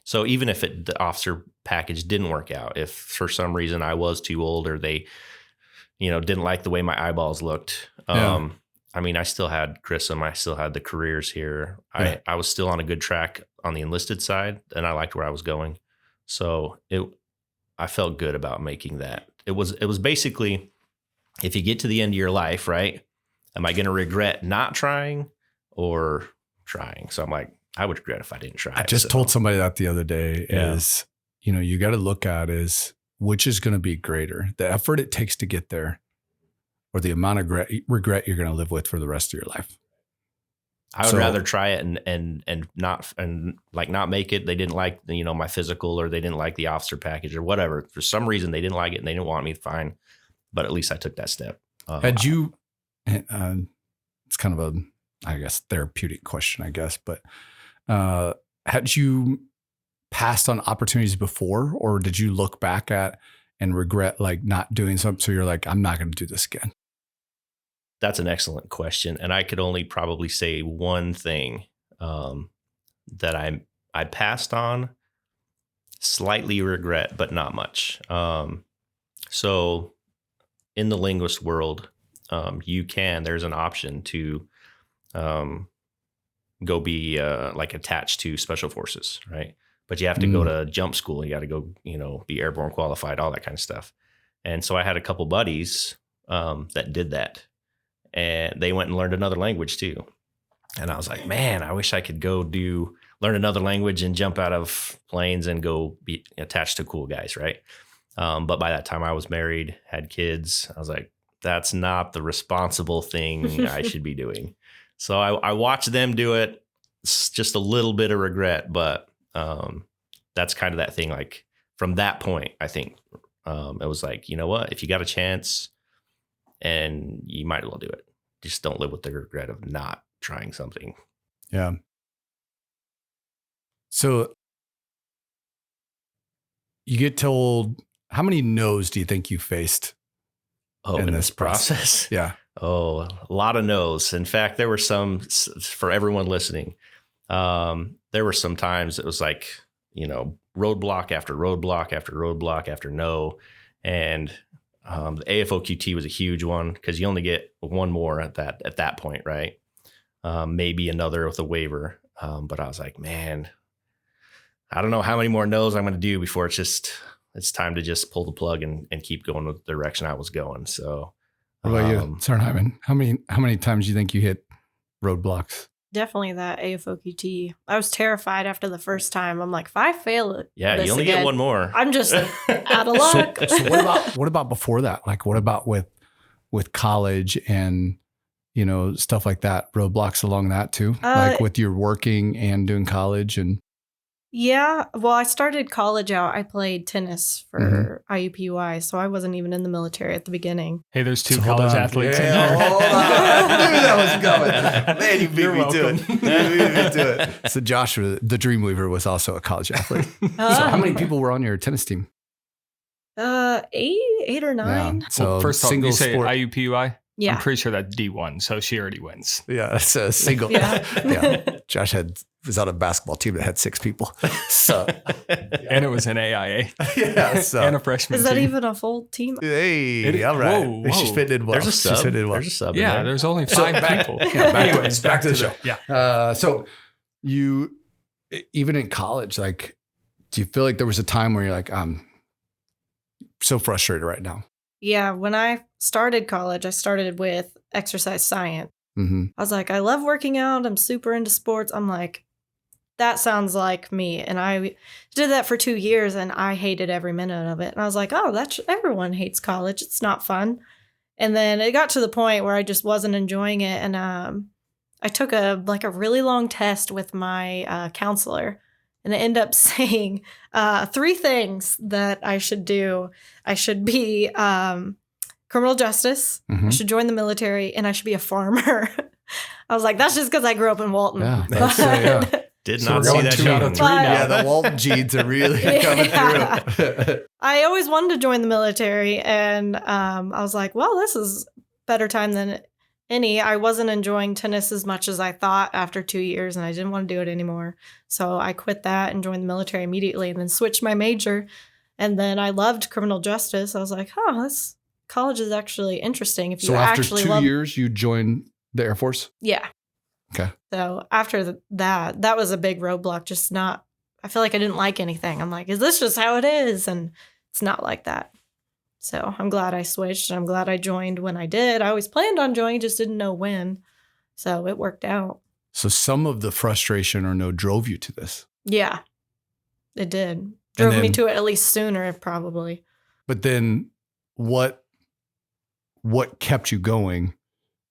D: So even if the officer package didn't work out, if for some reason I was too old or they, didn't like the way my eyeballs looked, I mean, I still had Grissom. I still had the careers here.
B: Yeah.
D: I was still on a good track on the enlisted side, and I liked where I was going. So I felt good about making that. It was basically, if you get to the end of your life, right? Am I going to regret not trying or trying? So I'm like, I would regret if I didn't try.
B: I just told somebody that the other day is, you got to look at is which is going to be greater, the effort it takes to get there, or the amount of regret you're going to live with for the rest of your life.
D: I would rather try it and not make it. They didn't like my physical, or they didn't like the officer package or whatever. For some reason, they didn't like it and they didn't want me. Fine, but at least I took that step.
B: Had you? It's kind of a, I guess, therapeutic question, I guess, but had you passed on opportunities before, or did you look back at and regret like not doing something? So you're like, I'm not going to do this again.
D: That's an excellent question. And I could only probably say one thing that I passed on, slightly regret, but not much. So in the linguist world, there's an option to go be like attached to special forces, right? But you have to go to jump school. You got to go, be airborne qualified, all that kind of stuff. And so I had a couple buddies that did that, and they went and learned another language too. And I was like, man, I wish I could go learn another language and jump out of planes and go be attached to cool guys, right? But by that time I was married, had kids. I was like, that's not the responsible thing I should be doing. So I watched them do it. It's just a little bit of regret, but that's kind of that thing. Like from that point, I think it was like, you know what? If you got a chance, and you might as well do it. Just don't live with the regret of not trying something.
B: Yeah. So you get told, how many no's do you think you faced?
D: In this process?
B: Yeah.
D: Oh, a lot of no's. In fact, there were some, for everyone listening, there were some times it was like, roadblock after roadblock after roadblock after no. And the AFOQT was a huge one because you only get one more at that point, right? Maybe another with a waiver. But I was like, man, I don't know how many more no's I'm going to do before it's time to just pull the plug and keep going with the direction I was going. So
B: what about you, Sergeant Hyman? How many times do you think you hit roadblocks?
C: Definitely that AFOQT. I was terrified after the first time. I'm like, if I fail it,
D: yeah, you only get one more.
C: I'm just out of luck.
B: So what about before that? Like, what about with college and stuff like that? Roadblocks along that too, like with your working and doing college and.
C: Yeah. Well, I started college out. I played tennis for IUPUI, so I wasn't even in the military at the beginning.
A: Hey, there's two college athletes in here.
B: Hold on. I knew that was going. Man, you beat me to it. You beat me to it. So Joshua, the Dreamweaver, was also a college athlete. So how many people were on your tennis team?
C: 8 or 9.
B: Yeah. So
A: well, first off, you say
B: sport.
A: IUPUI?
C: Yeah.
A: I'm pretty sure that's D1, so she already wins.
B: Yeah, it's a single.
C: Yeah.
B: Josh was on a basketball team that had 6 people. So
A: and it was an AIA.
B: Yeah. So
A: and a freshman
C: Is that
A: team.
C: even a full team?
B: Hey, all right.
A: Whoa.
B: She's fitting in well.
D: There's a sub.
B: She's fitting in well.
D: There's a sub.
A: Yeah,
D: in there.
A: there's only 5 people.
B: Anyways, back to the show.
A: Yeah.
B: So you, even in college, like, do you feel like there was a time where you're like, I'm so frustrated right now?
C: Yeah. When I started college, I started with exercise science.
B: Mm-hmm.
C: I was like, I love working out. I'm super into sports. I'm like, that sounds like me. And I did that for 2 years and I hated every minute of it. And I was like, oh, everyone hates college. It's not fun. And then it got to the point where I just wasn't enjoying it. And I took a really long test with my counselor. And it ended up saying 3 things that I should do. I should be criminal justice.
B: Mm-hmm.
C: I should join the military. And I should be a farmer. I was like, that's just because I grew up in Walton.
B: Yeah, yeah.
D: Did
A: So
D: not
A: we're
D: see
A: going
D: that
A: 2 out of 3
C: But-
A: now.
B: Yeah, the Walton genes are really coming through.
C: I always wanted to join the military, and I was like, well, this is better time than any. I wasn't enjoying tennis as much as I thought after 2 years, and I didn't want to do it anymore. So I quit that and joined the military immediately and then switched my major. And then I loved criminal justice. I was like, this college is actually interesting. If you
B: So after
C: actually
B: 2
C: love
B: years, you joined the Air Force?
C: Yeah.
B: Okay.
C: So after that was a big roadblock. I feel like I didn't like anything. I'm like, is this just how it is? And it's not like that. So I'm glad I switched. And I'm glad I joined when I did. I always planned on joining, just didn't know when. So it worked out.
B: So some of the frustration or no drove you to this.
C: Yeah, it did. Drove me
B: then-
C: to it at least sooner, probably.
B: But then what kept you going?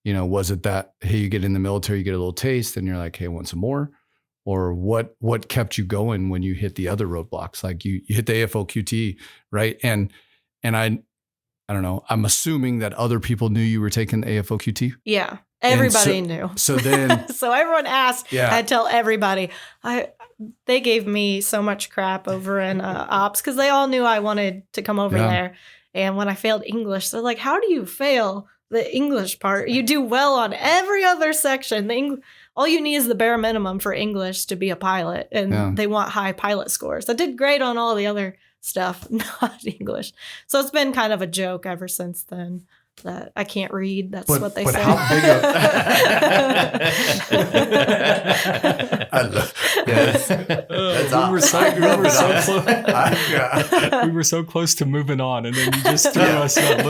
B: Was it that, hey, you get in the military, you get a little taste and you're like, hey, I want some more? Or what kept you going when you hit the other roadblocks? Like you hit the AFOQT, right? And I don't know, I'm assuming that other people knew you were taking the AFOQT.
C: Yeah, everybody knew.
B: So then,
C: So everyone asked.
B: Yeah.
C: I tell everybody. They gave me so much crap over in ops because they all knew I wanted to come over
B: Yeah.
C: there. And when I failed English, they're like, how do you fail the English part? You do well on every other section. All you need is the bare minimum for English to be a pilot. And
B: Yeah.
C: they want high pilot scores. I did great on all the other stuff, not English. So it's been kind of a joke ever since then. that I can't read. That's
B: But-
C: what they
B: but
C: say.
B: how big I love, yes, that's
A: we were so,
B: I grew up
A: we were so
B: with
A: close.
B: that.
A: We were so close to moving on, and then you just threw us that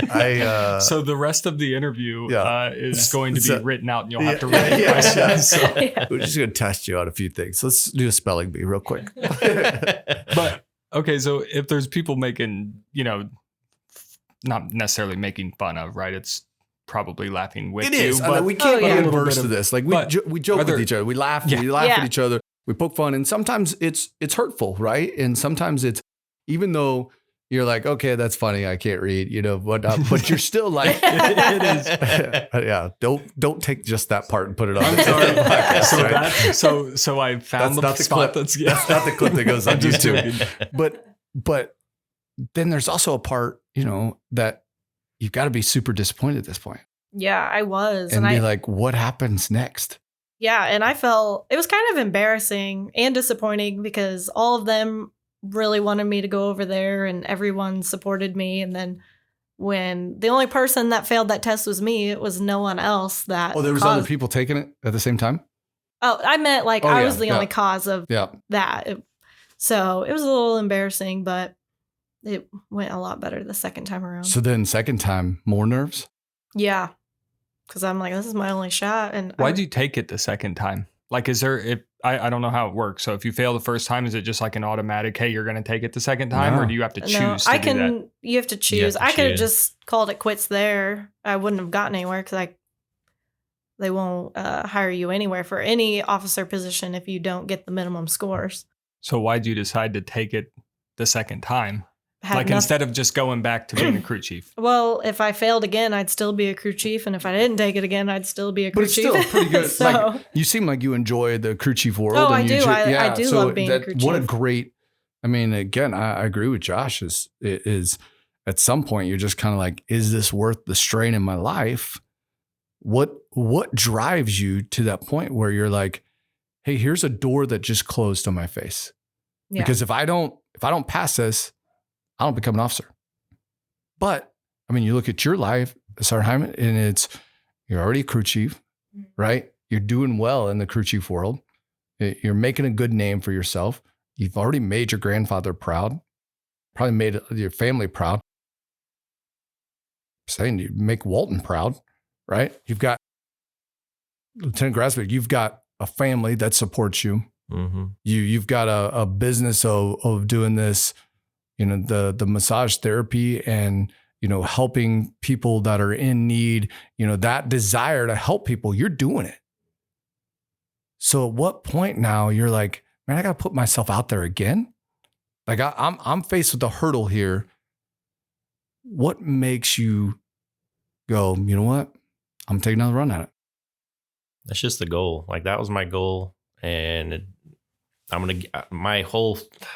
A: little. So the rest of the interview is going to be
B: So-
A: written out, and you'll have to read the questions. So.
B: We're just going to test you on a few things. Let's do a spelling bee real quick.
A: But okay, so if there's people making, not necessarily making fun of, right? It's probably laughing with
B: It
A: you.
B: is. I
A: But
B: mean, we can't be
C: yeah.
B: adverse to this. Like we joke with each other. We laugh.
A: Yeah.
B: We laugh
C: Yeah.
B: at each other. We poke fun, and sometimes it's hurtful, right? And sometimes it's even though you're like, okay, that's funny. I can't read, but you're still like,
A: it is.
B: yeah. Don't take just that part and put it on.
A: I'm
B: the
A: sorry.
B: podcast,
A: So
B: right?
A: so I found
B: That's not
A: the
B: the
A: spot
B: clip.
A: that's
B: That's not the clip that goes on
A: I'm just
B: YouTube.
A: joking.
B: But then there's also a part, that you've got to be super disappointed at this point
C: Yeah, I was.
B: and
C: And
B: be
C: I,
B: like, what happens next?
C: yeah, and I felt it was kind of embarrassing and disappointing because all of them really wanted me to go over there and everyone supported me. And then when the only person that failed that test was me, it was no one else that.
B: Oh, there was other people taking it at the same time?
C: Oh, I meant like
B: Oh,
C: I
B: yeah,
C: was the
B: yeah.
C: only cause of
B: Yeah.
C: that. So it was a little embarrassing, but it went a lot better the second time around.
B: So then second time, more nerves?
C: Yeah. Because I'm like, this is my only shot. And
A: Why'd you take it the second time? Like, is there, I don't know how it works. So if you fail the first time, is it just like an automatic, hey, you're going to take it the second time?
B: No.
A: Or do you have to choose
C: No,
A: to
C: I
A: do
C: can.
A: that?
C: You have to choose.
D: to
C: I could have
D: choose.
C: just called it quits there. I wouldn't have gotten anywhere because they won't hire you anywhere for any officer position if you don't get the minimum scores.
A: So why'd you decide to take it the second time?
C: Had
A: Like
C: noth-
A: instead of just going back to being a crew chief?
C: Well, if I failed again, I'd still be a crew chief, and if I didn't take it again, I'd still be a crew
B: But it's
C: chief.
B: still pretty good.
C: So,
B: Like, you seem like you enjoy the crew chief world.
C: Oh,
B: and
C: I
B: you
C: do. I do
B: so
C: love being a crew
B: What a
C: chief.
B: great, I mean, again, I agree with Josh is at some point you're just kind of like, is this worth the strain in my life? What drives you to that point where you're like, hey, here's a door that just closed on my face.
C: yeah.
B: Because if I don't pass this, I don't become an officer. But I mean, you look at your life, Sergeant Hyman, and you're already a crew chief, right? You're doing well in the crew chief world. You're making a good name for yourself. You've already made your grandfather proud, probably made your family proud. Saying you make Walton proud, right? You've got Lieutenant Grasmick, you've got a family that supports you.
D: Mm-hmm.
B: You've got a business of doing this, the massage therapy and, helping people that are in need, that desire to help people, you're doing it. So at what point now you're like, man, I got to put myself out there again. Like I'm faced with a hurdle here. What makes you go, you know what? I'm taking another run at it.
D: That's just the goal. Like that was my goal. And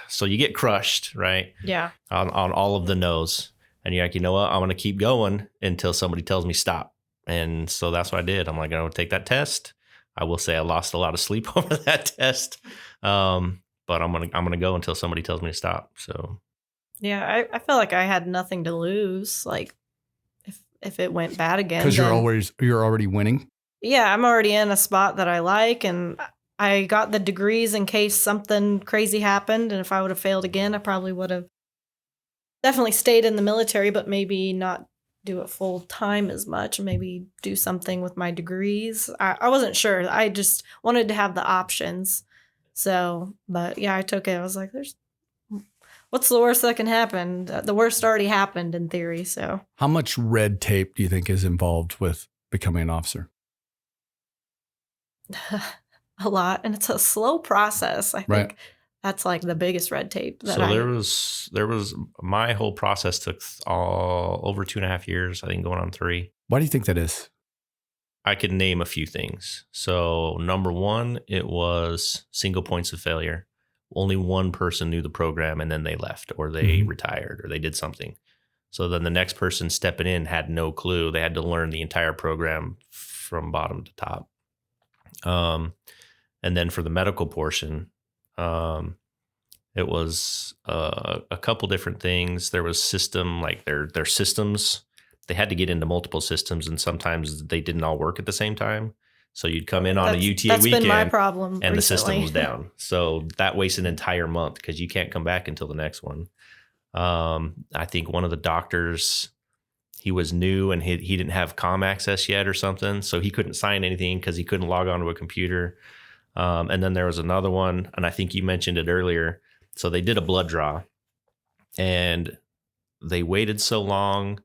D: so you get crushed, right?
C: Yeah.
D: On all of the no's. And you're like, you know what? I'm going to keep going until somebody tells me stop. And so that's what I did. I'm like, I'm going to take that test. I will say I lost a lot of sleep over that test. But I'm going to go until somebody tells me to stop. So
C: Yeah. I felt like I had nothing to lose. Like if it went bad again.
B: Because
C: then-
B: you're already winning.
C: Yeah, I'm already in a spot that I like, and I got the degrees in case something crazy happened. And if I would have failed again, I probably would have definitely stayed in the military, but maybe not do it full time as much. Maybe do something with my degrees. I wasn't sure. I just wanted to have the options. So, but yeah, I took it. I was like, what's the worst that can happen? The worst already happened in theory. So,
B: How much red tape do you think is involved with becoming an officer?
C: a lot, and it's a slow process. I think
B: Right.
C: that's like the biggest red tape. That
D: So there was my whole process took over 2.5 years, I think going on 3.
B: Why do you think that is?
D: I could name a few things. So number one, it was single points of failure. Only one person knew the program and then they left or they retired or they did something. So then the next person stepping in had no clue. They had to learn the entire program from bottom to top. And then for the medical portion, it was a couple different things. There was system, like their systems they had to get into multiple systems, and sometimes they didn't all work at the same time. So you'd come in on a UTA
C: that's
D: weekend,
C: been my problem
D: and
C: recently.
D: the system was down. So that wastes an entire month because you can't come back until the next one. I think one of the doctors, he was new and he didn't have comm access yet or something, so he couldn't sign anything because he couldn't log onto a computer. And then there was another one, and I think you mentioned it earlier. So they did a blood draw, and they waited so long.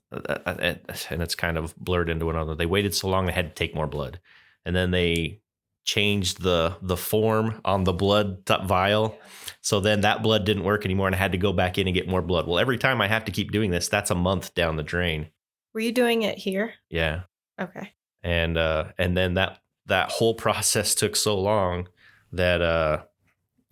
D: And it's kind of blurred into another. They waited so long they had to take more blood, and then they changed the form on the blood vial. So then that blood didn't work anymore, and I had to go back in and get more blood. Well, every time I have to keep doing this, that's a month down the drain.
C: Were you doing it here?
D: Yeah.
C: Okay.
D: And then that whole process took so long that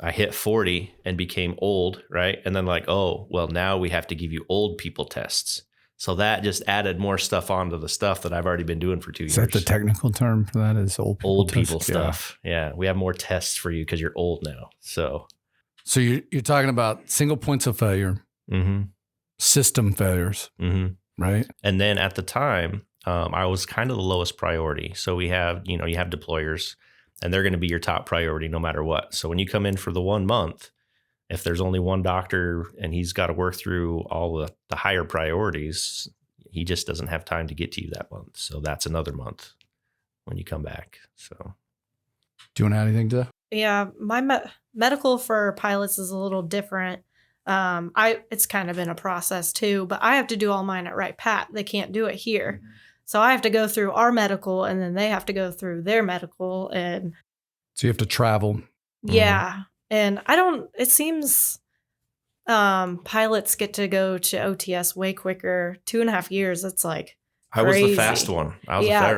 D: I hit 40 and became old, right? And then like, oh, well, now we have to give you old people tests. So that just added more stuff onto the stuff that I've already been doing for 2 years.
B: Is that the technical term for that? Is old people
D: stuff? Yeah, we have more tests for you because you're old now. So
B: you're talking about single points of failure, system failures, right?
D: And then at the time, I was kind of the lowest priority. So we have, you have deployers, and they're going to be your top priority no matter what. So when you come in for the 1 month, if there's only one doctor and he's got to work through all the higher priorities, he just doesn't have time to get to you that month. So that's another month when you come back. So,
B: do you want to add anything to that?
C: Yeah, my medical for pilots is a little different. It's kind of been a process too, but I have to do all mine at Wright Pat. They can't do it here. So I have to go through our medical, and then they have to go through their medical. And
B: so you have to travel.
C: Yeah. And it seems pilots get to go to OTS way quicker. 2.5 years. That's like crazy.
D: I was the fast one.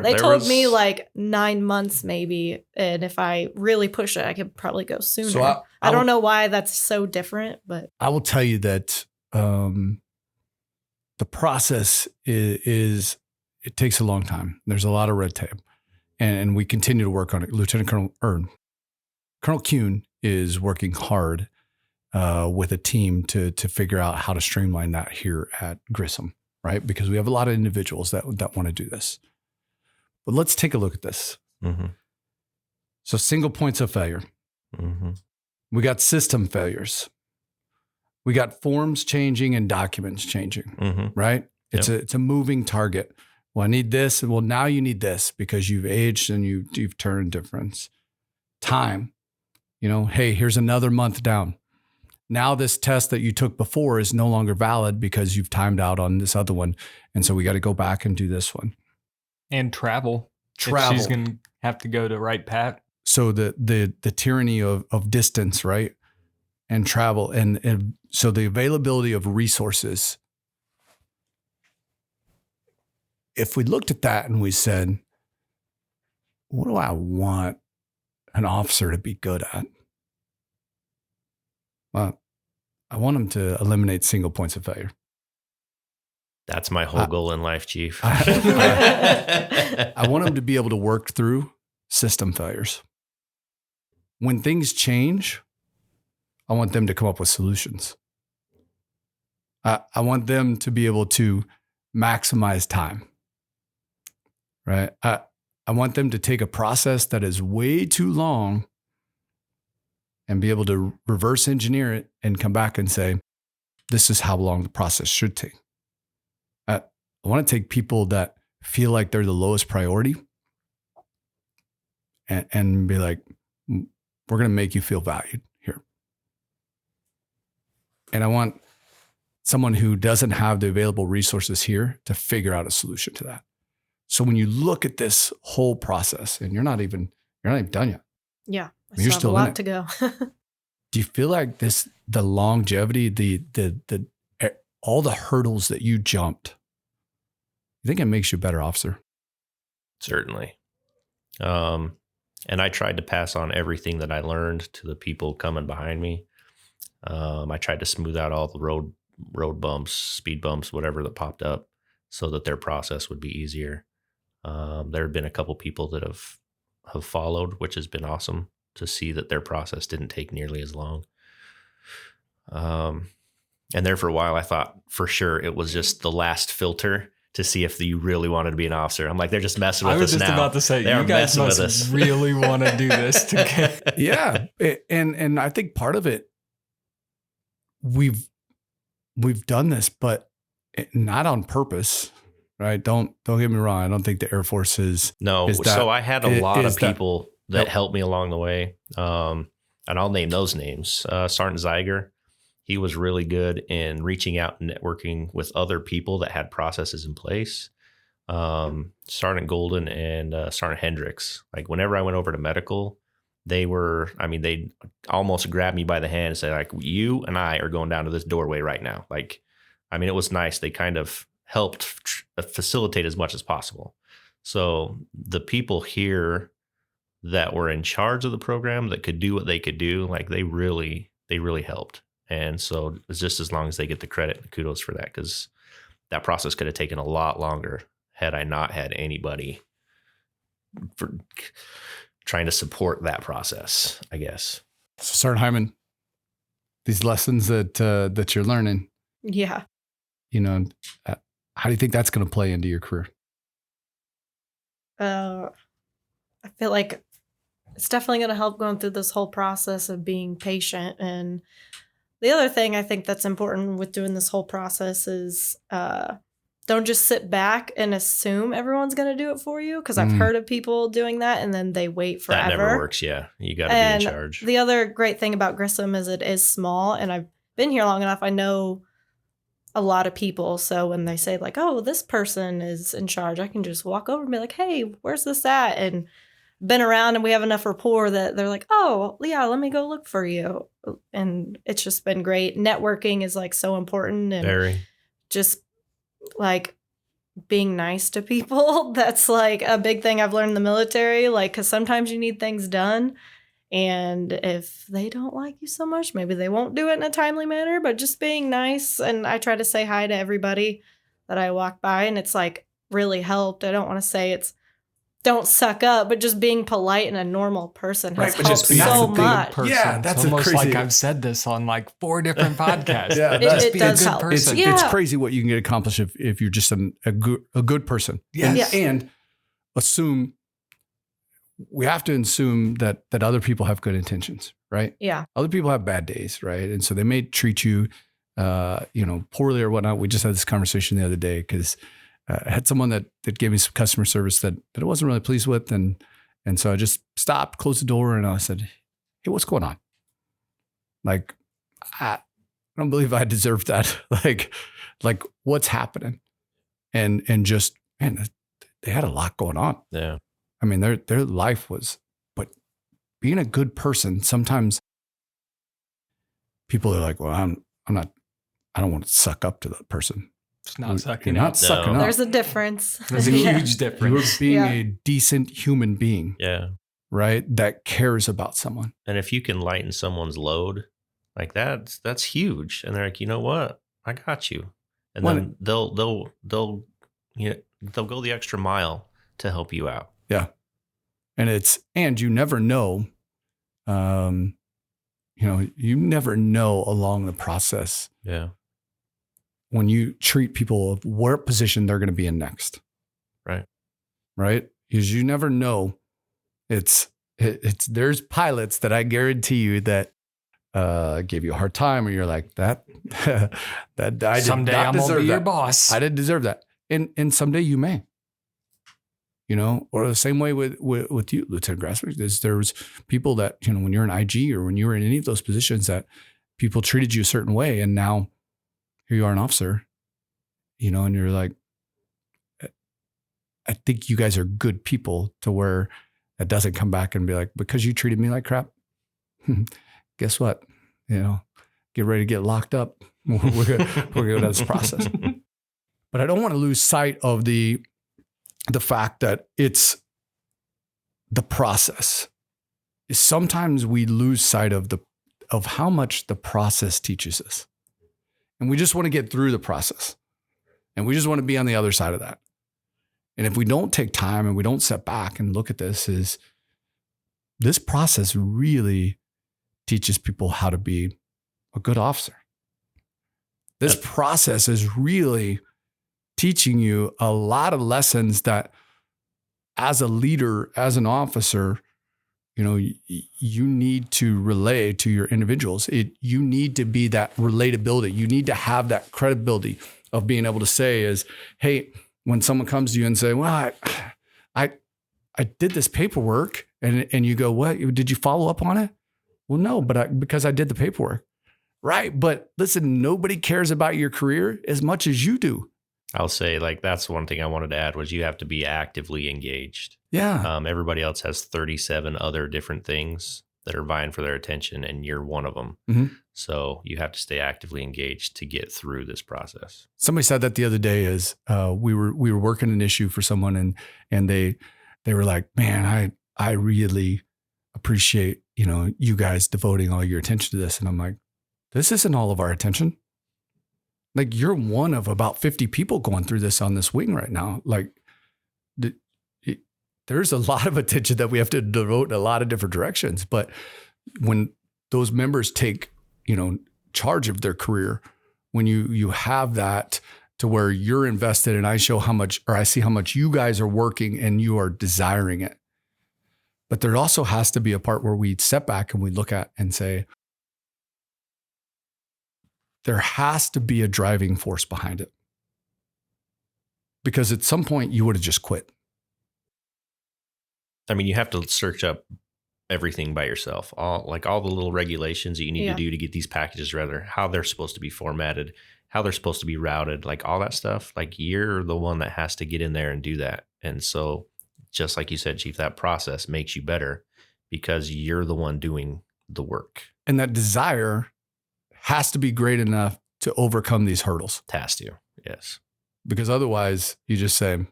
C: They told me like 9 months maybe. And if I really push it, I could probably go sooner. So I don't know why that's so different, but
B: I will tell you that the process is it takes a long time. There's a lot of red tape, and we continue to work on it. Colonel Kuhn is working hard with a team to figure out how to streamline that here at Grissom, right? Because we have a lot of individuals that want to do this. But let's take a look at this. So single points of failure. We got system failures. We got forms changing and documents changing, right? It's a moving target. Well, I need this. Well, now you need this because you've aged and you've turned difference. Time. Hey, here's another month down. Now this test that you took before is no longer valid because you've timed out on this other one. And so we got to go back and do this one.
A: And travel. If she's going to have to go to Wright Pat.
B: So the tyranny of distance, right? And travel. And so the availability of resources. If we looked at that and we said, what do I want an officer to be good at? Well, I want them to eliminate single points of failure.
D: That's my whole goal in life, Chief.
B: I want them to be able to work through system failures. When things change, I want them to come up with solutions. I want them to be able to maximize time, right? I want them to take a process that is way too long and be able to reverse engineer it and come back and say, this is how long the process should take. I want to take people that feel like they're the lowest priority and be like, we're going to make you feel valued here. And I want someone who doesn't have the available resources here to figure out a solution to that. So when you look at this whole process, and you're not even done yet.
C: Yeah.
B: You're still
C: have a
B: in
C: lot
B: it.
C: to go.
B: Do you feel like the longevity, the all the hurdles that you jumped, you think it makes you a better officer?
D: Certainly. And I tried to pass on everything that I learned to the people coming behind me. I tried to smooth out all the road bumps, speed bumps, whatever that popped up, so that their process would be easier. There have been a couple people that have followed, which has been awesome to see that their process didn't take nearly as long. And there for a while, I thought for sure it was just the last filter to see if you really wanted to be an officer. I'm like, they're just messing with us now.
A: I was just about to say,
D: They are
A: you guys
D: messing with
A: must
D: us.
A: really want to do this to get.
B: Yeah. And I think part of it, we've done this, but not on purpose, right? Don't get me wrong. I don't think the Air Force is.
D: No.
B: Is that-
D: So I had a lot of
B: is that-
D: people that helped me along the way. And I'll name those names. Sergeant Zeiger, he was really good in reaching out and networking with other people that had processes in place. Sergeant Golden and Sergeant Hendricks. Like whenever I went over to medical, they almost grabbed me by the hand and said, like, you and I are going down to this doorway right now. Like, I mean, it was nice. They kind of helped facilitate as much as possible. So the people here that were in charge of the program that could do what they could do, like they really helped. And so it's just as long as they get the credit and kudos for that, because that process could have taken a lot longer had I not had anybody for trying to support that process, I guess.
B: So Sergeant Hyman, these lessons that you're learning,
C: Yeah.
B: How do you think that's going to play into your career?
C: I feel like it's definitely going to help going through this whole process of being patient. And the other thing I think that's important with doing this whole process is don't just sit back and assume everyone's going to do it for you. Because I've heard of people doing that and then they wait forever.
D: That never works. Yeah. You got to be in charge.
C: The other great thing about Grissom is it is small, and I've been here long enough. I know a lot of people. So when they say like, oh, this person is in charge, I can just walk over and be like, hey, where's this at? And been around and we have enough rapport that they're like, oh, yeah, let me go look for you. And it's just been great. Networking is like so important. And
D: Very.
C: just like being nice to people. That's like a big thing I've learned in the military. Like, because sometimes you need things done. And if they don't like you so much, maybe they won't do it in a timely manner, but just being nice. And I try to say hi to everybody that I walk by, and it's like really helped. I don't want to say it's don't suck up, but just being polite and a normal person has
B: Right, but just
C: helped
B: being
C: so
B: a good
C: much.
A: Person.
B: Yeah, that's
A: it's almost
B: crazy.
A: like I've said this on like 4 different podcasts.
B: Yeah,
C: It
A: be
C: does
A: a good
C: help.
A: person.
C: Yeah.
B: It's crazy what you can get accomplished if you're just a good person.
A: Yes.
B: And assume, we have to assume that other people have good intentions, right?
C: Yeah.
B: Other people have bad days, right? And so they may treat you, poorly or whatnot. We just had this conversation the other day because I had someone that gave me some customer service that I wasn't really pleased with. And so I just stopped, closed the door, and I said, hey, what's going on? Like, I don't believe I deserve that. like what's happening? And just, man, they had a lot going on.
D: Yeah.
B: I mean, their life was, but being a good person, sometimes people are like, well, I don't want to suck up to that person.
A: It's not sucking
B: You're not
A: up.
B: sucking
D: No.
B: up.
C: There's a difference.
A: There's a
C: Yeah.
A: huge
B: You're
A: difference.
B: being
C: Yeah.
B: a decent human being,
D: Yeah.
B: right? That cares about someone.
D: And if you can lighten someone's load, like that's huge. And they're like, you know what? I got you. And
B: Well,
D: then they'll go the extra mile to help you out.
B: Yeah. And you never know, you never know along the process
D: Yeah.
B: when you treat people of what position they're going to be in next.
D: Right.
B: Right. Because you never know. There's pilots that I guarantee you that give you a hard time, or you're like that I did
A: Someday
B: not
A: I'm gonna
B: deserve
A: be
B: that.
A: your boss.
B: I didn't deserve that. And someday you may, or the same way with you, Lieutenant Grasmick. There's people that, when you're an IG or when you were in any of those positions that people treated you a certain way. And now here you are an officer, and you're like, I think you guys are good people to where that doesn't come back and be like, because you treated me like crap. Guess what? Get ready to get locked up. We're gonna go down this process. But I don't want to lose sight of the fact that it's the process. Sometimes we lose sight of how much the process teaches us. And we just want to get through the process. And we just want to be on the other side of that. And if we don't take time and we don't step back and look at this process really teaches people how to be a good officer. This process is really teaching you a lot of lessons that as a leader, as an officer, you need to relay to your individuals. You need to be that relatability. You need to have that credibility of being able to say is, hey, when someone comes to you and say, well, I did this paperwork, and you go, what? Did you follow up on it? Well, no, because I did the paperwork. Right. But listen, nobody cares about your career as much as you do.
D: I'll say, like, that's one thing I wanted to add was you have to be actively engaged.
B: Yeah.
D: Everybody else has 37 other different things that are vying for their attention, and you're one of them.
B: Mm-hmm.
D: So you have to stay actively engaged to get through this process.
B: Somebody said that the other day is we were working an issue for someone, and they were like, man, I really appreciate, you guys devoting all your attention to this. And I'm like, this isn't all of our attention. Like, you're one of about 50 people going through this on this wing right now. Like, there's a lot of attention that we have to devote in a lot of different directions. But when those members take, charge of their career, when you have that to where you're invested, and I show how much, or I see how much you guys are working and you are desiring it. But there also has to be a part where we step back and we look at and say, there has to be a driving force behind it. Because at some point you would have just quit.
D: I mean, you have to search up everything by yourself, all the little regulations that you need to do to get these packages together, how they're supposed to be formatted, how they're supposed to be routed, like all that stuff. Like, you're the one that has to get in there and do that. And so, just like you said, Chief, that process makes you better because you're the one doing the work.
B: And that desire has to be great enough to overcome these hurdles.
D: It has to, yes.
B: Because otherwise you just say,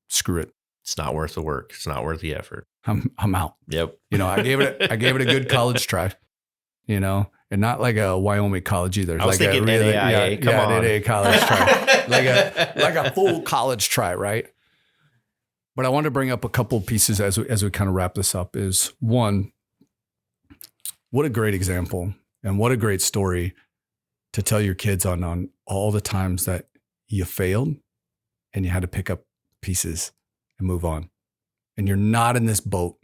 B: screw it.
D: It's not worth the work. It's not worth the effort.
B: I'm out.
D: Yep.
B: I gave it a good college try, and not like a Wyoming college either.
D: I was
B: like
D: thinking NAIA. Come on.
B: an NAIA college try, like a full college try, right? But I want to bring up a couple of pieces as we kind of wrap this up. Is one, what a great example and what a great story to tell your kids on all the times that you failed and you had to pick up pieces and move on. And you're not in this boat.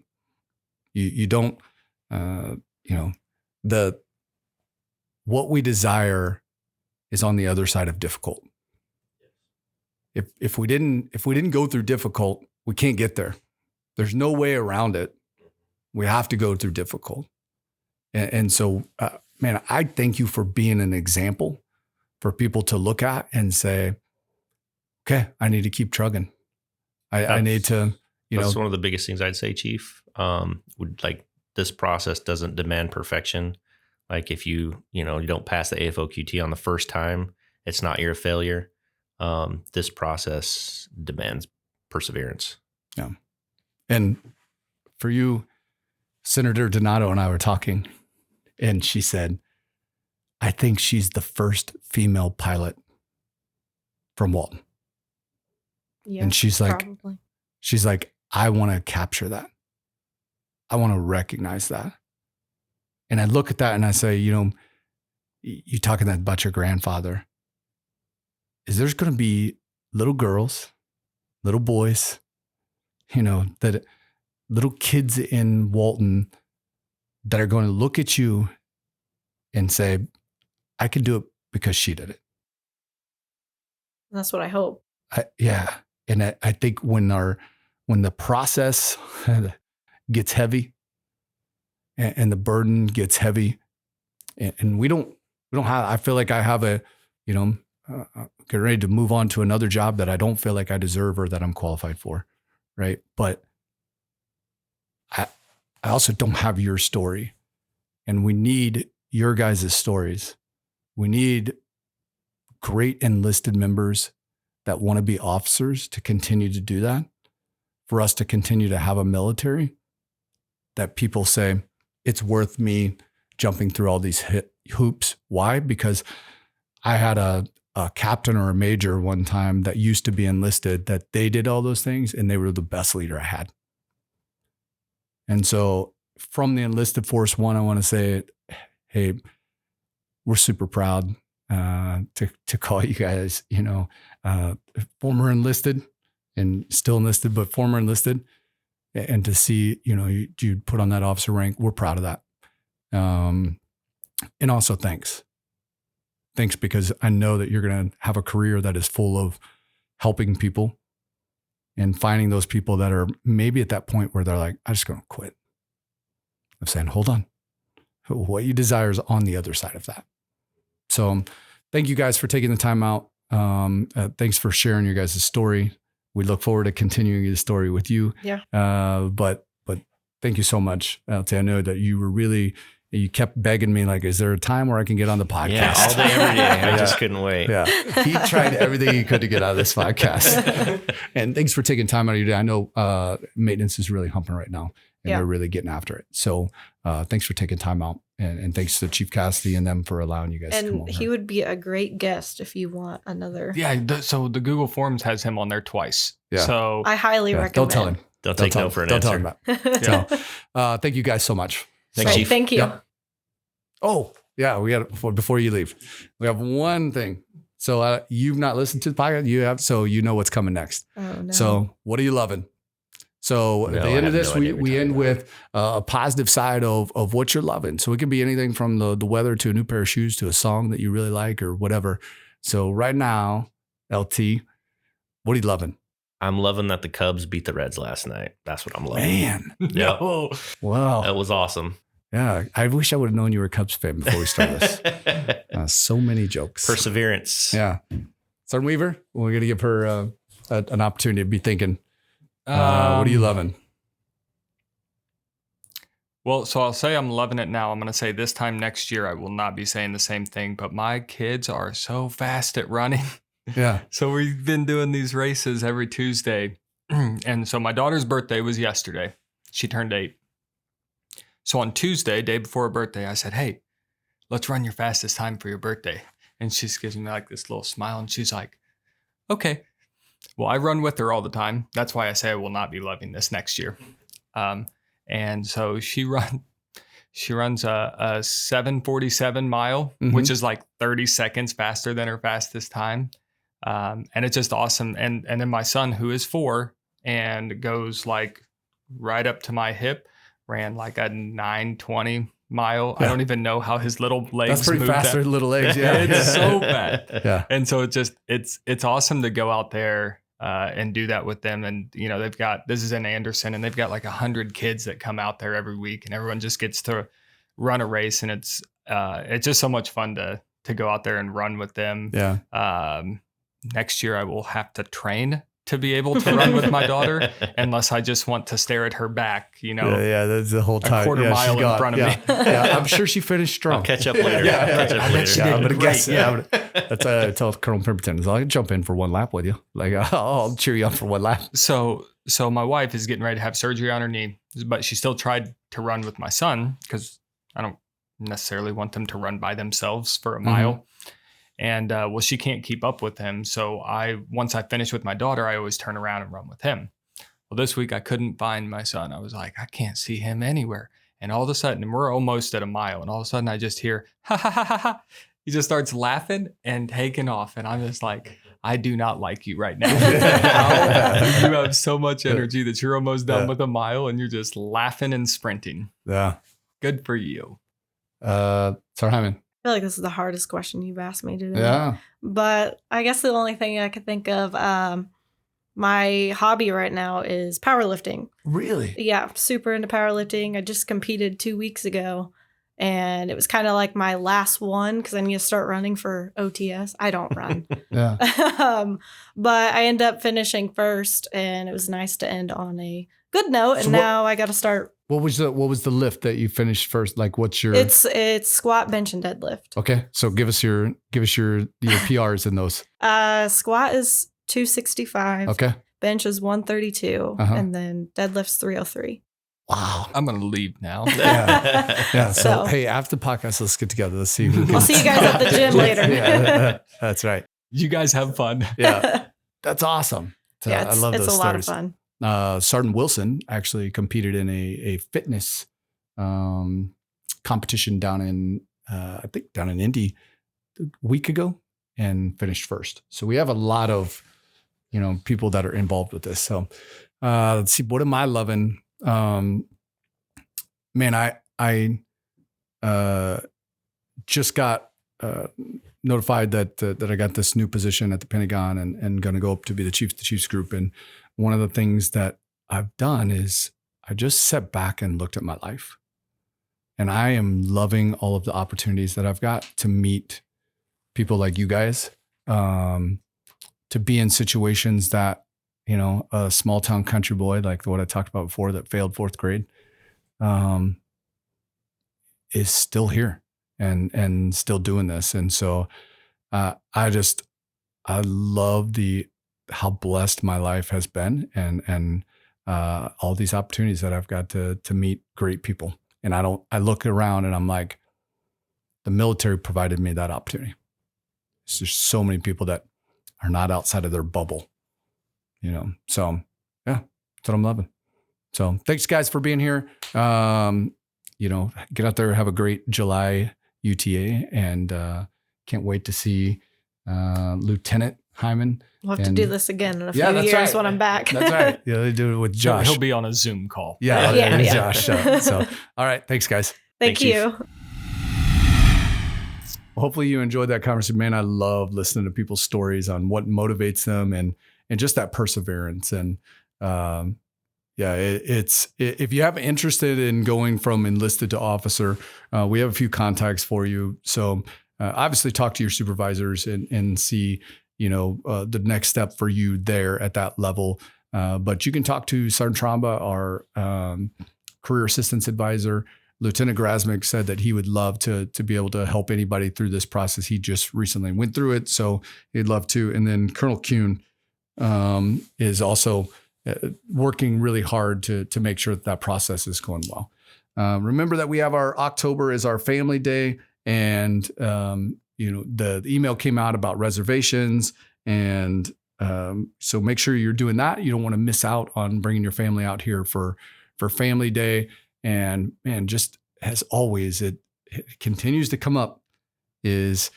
B: You don't, what we desire is on the other side of difficult. If we didn't go through difficult, we can't get there. There's no way around it. We have to go through difficult. And so, man, I thank you for being an example for people to look at and say, okay, I need to keep trugging. I need to,
D: That's one of the biggest things I'd say, Chief. This process doesn't demand perfection. Like, if you don't pass the AFOQT on the first time, it's not your failure. This process demands perseverance.
B: Yeah. And for you, Senator Donato and I were talking, and she said, I think she's the first female pilot from Walton.
C: Yeah,
B: and she's like,
C: probably.
B: I want to capture that. I want to recognize that. And I look at that and I say, you talking about your grandfather, is there's going to be little girls, little boys, that little kids in Walton that are going to look at you and say, I can do it because she did it.
C: That's what I hope.
B: Yeah. And I think when the process gets heavy and the burden gets heavy, and we don't have, I feel like I have getting ready to move on to another job that I don't feel like I deserve or that I'm qualified for. Right. But I also don't have your story, and we need your guys' stories. We need great enlisted members that want to be officers to continue to do that, for us to continue to have a military that people say it's worth me jumping through all these hoops. Why? Because I had a captain or a major one time that used to be enlisted, that they did all those things and they were the best leader I had. And so from the enlisted force, one, I want to say, hey, we're super proud. to call you guys, former enlisted and still enlisted, but former enlisted, and to see, you put on that officer rank. We're proud of that. And also thanks because I know that you're going to have a career that is full of helping people and finding those people that are maybe at that point where they're like, I'm just going to quit. I'm saying, hold on. What you desire is on the other side of that. So thank you guys for taking the time out. Thanks for sharing your guys' story. We look forward to continuing the story with you.
C: Yeah.
B: But thank you so much. I know that you kept begging me, like, is there a time where I can get on the podcast?
D: Yeah, all day, every day. I just couldn't wait.
B: Yeah. He tried everything he could to get out of this podcast. And thanks for taking time out of your day. I know maintenance is really humping right now, and they're really getting after it. So thanks for taking time out. And thanks to Chief Cassidy and them for allowing you guys to come over.
C: And he would be a great guest if you want another.
A: Yeah, so the Google Forms has him on there twice. Yeah. So
C: I highly recommend.
B: Don't tell him.
D: Don't take no for an answer.
B: Don't tell him that. So thank you guys so much.
D: Thanks, Chief.
C: Thank you.
B: Yep. Oh, yeah. We got before you leave, we have one thing. So you've not listened to the podcast. You have, so you know what's coming next.
C: Oh, no.
B: So what are you loving? So at the end of this, we end with a positive side of what you're loving. So it can be anything from the weather to a new pair of shoes to a song that you really like or whatever. So right now, LT, what are you loving?
D: I'm loving that the Cubs beat the Reds last night. That's what I'm loving.
B: Man.
D: Yeah.
B: Wow.
D: That was awesome.
B: Yeah. I wish I would have known you were a Cubs fan before we started this. So many jokes.
D: Perseverance.
B: Yeah. Sergeant Weaver, we're going to give her an opportunity to be thinking. What are you loving?
A: Well, so I'll say I'm loving it now. I'm going to say this time next year, I will not be saying the same thing, but my kids are so fast at running.
B: Yeah.
A: So we've been doing these races every Tuesday. And so my daughter's birthday was yesterday. She turned 8. So on Tuesday, day before her birthday, I said, hey, let's run your fastest time for your birthday. And she gives me like this little smile and she's like, okay. Well, I run with her all the time. That's why I say I will not be loving this next year. And so she runs a 7:47 mile, which is like 30 seconds faster than her fastest time. And it's just awesome. And then my son, who is 4 and goes like right up to my hip, ran like a 9:20 mile. Yeah. I don't even know how his little legs
B: That's pretty fast with little legs. Yeah.
A: It's so bad.
B: Yeah.
A: And so it's awesome to go out there and do that with them. And, this is in Anderson and they've got like 100 kids that come out there every week and everyone just gets to run a race. And it's just so much fun to go out there and run with them.
B: Yeah.
A: Next year I will have to train to be able to run with my daughter unless I just want to stare at her back,
B: Yeah, that's the whole time.
A: A quarter mile in front of me.
B: Yeah, I'm sure she finished strong.
D: I'll catch up later.
B: I'm going to guess. Yeah. That's I tell Colonel Pemberton, I'll jump in for one lap with you. Like, I'll cheer you on for one lap.
A: So my wife is getting ready to have surgery on her knee, but she still tried to run with my son because I don't necessarily want them to run by themselves for a mile. And she can't keep up with him. So once I finish with my daughter, I always turn around and run with him. Well, this week I couldn't find my son. I was like, I can't see him anywhere. And all of a sudden, and we're almost at a mile. And all of a sudden I just hear, ha, ha, ha, ha, ha. He just starts laughing and taking off. And I'm just like, I do not like you right now. You have so much energy that you're almost done with a mile and you're just laughing and sprinting.
B: Yeah.
A: Good for you.
B: Sergeant Hyman.
C: I feel like this is the hardest question you've asked me today.
B: Yeah.
C: But I guess the only thing I could think of, my hobby right now is powerlifting.
B: Really?
C: Yeah, super into powerlifting. I just competed 2 weeks ago, and it was kind of like my last one because I need to start running for OTS. I don't run.
B: Yeah.
C: But I ended up finishing first, and it was nice to end on a good note. And now I got to start. What was
B: the lift that you finished first? Like, what's your?
C: It's squat, bench, and deadlift.
B: Okay, so give us your PRs in those.
C: Squat is 265.
B: Okay.
C: Bench is 132, and then deadlift's 303.
B: Wow.
A: I'm gonna leave now.
B: Yeah. So hey, after the podcast, let's get together. Let's see who.
C: I'll see you guys at the gym later.
B: Yeah, that's right.
A: You guys have fun.
B: Yeah, that's awesome.
C: Yeah,
B: I love those
C: it's a lot
B: stories.
C: of fun.
B: Sergeant Wilson actually competed in a fitness competition down in Indy week ago and finished first. So we have a lot of, people that are involved with this. So let's see, what am I loving? Man, I just got notified that I got this new position at the Pentagon and going to go up to be the chief of the Chiefs group. And one of the things that I've done is I just sat back and looked at my life. And I am loving all of the opportunities that I've got to meet people like you guys, to be in situations that, a small town country boy, like what I talked about before that failed 4th grade, is still here and still doing this. And so I love how blessed my life has been and all these opportunities that I've got to meet great people. And I look around and I'm like, the military provided me that opportunity. There's so many people that are not outside of their bubble, so yeah, that's what I'm loving. So thanks guys for being here. Get out there, have a great July UTA, and can't wait to see Lieutenant Hyman.
C: We'll have to do this again in a few years right. When I'm back.
B: That's right. Yeah, they do it with Josh.
A: He'll be on a Zoom call.
B: Yeah. Josh. So, all right. Thanks, guys.
C: Thank you.
B: Well, hopefully you enjoyed that conversation. Man, I love listening to people's stories on what motivates them and just that perseverance. And it's if you have interested in going from enlisted to officer, we have a few contacts for you. So obviously talk to your supervisors and see, the next step for you there at that level. But you can talk to Sergeant Tromba, our career assistance advisor. Lieutenant Grasmick said that he would love to be able to help anybody through this process. He just recently went through it, so he'd love to. And then Colonel Kuhn is also working really hard to make sure that process is going well. Remember that we have October is our family day, and the email came out about reservations, and so make sure you're doing that. You don't want to miss out on bringing your family out here for family day. And just as always, it continues to come up is,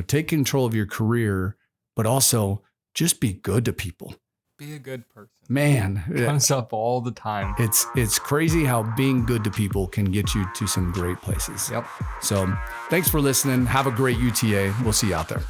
B: take control of your career, but also just be good to people.
A: Be a good person.
B: Man,
A: it comes up all the time.
B: It's crazy how being good to people can get you to some great places.
A: Yep.
B: So thanks for listening. Have a great UTA. We'll see you out there.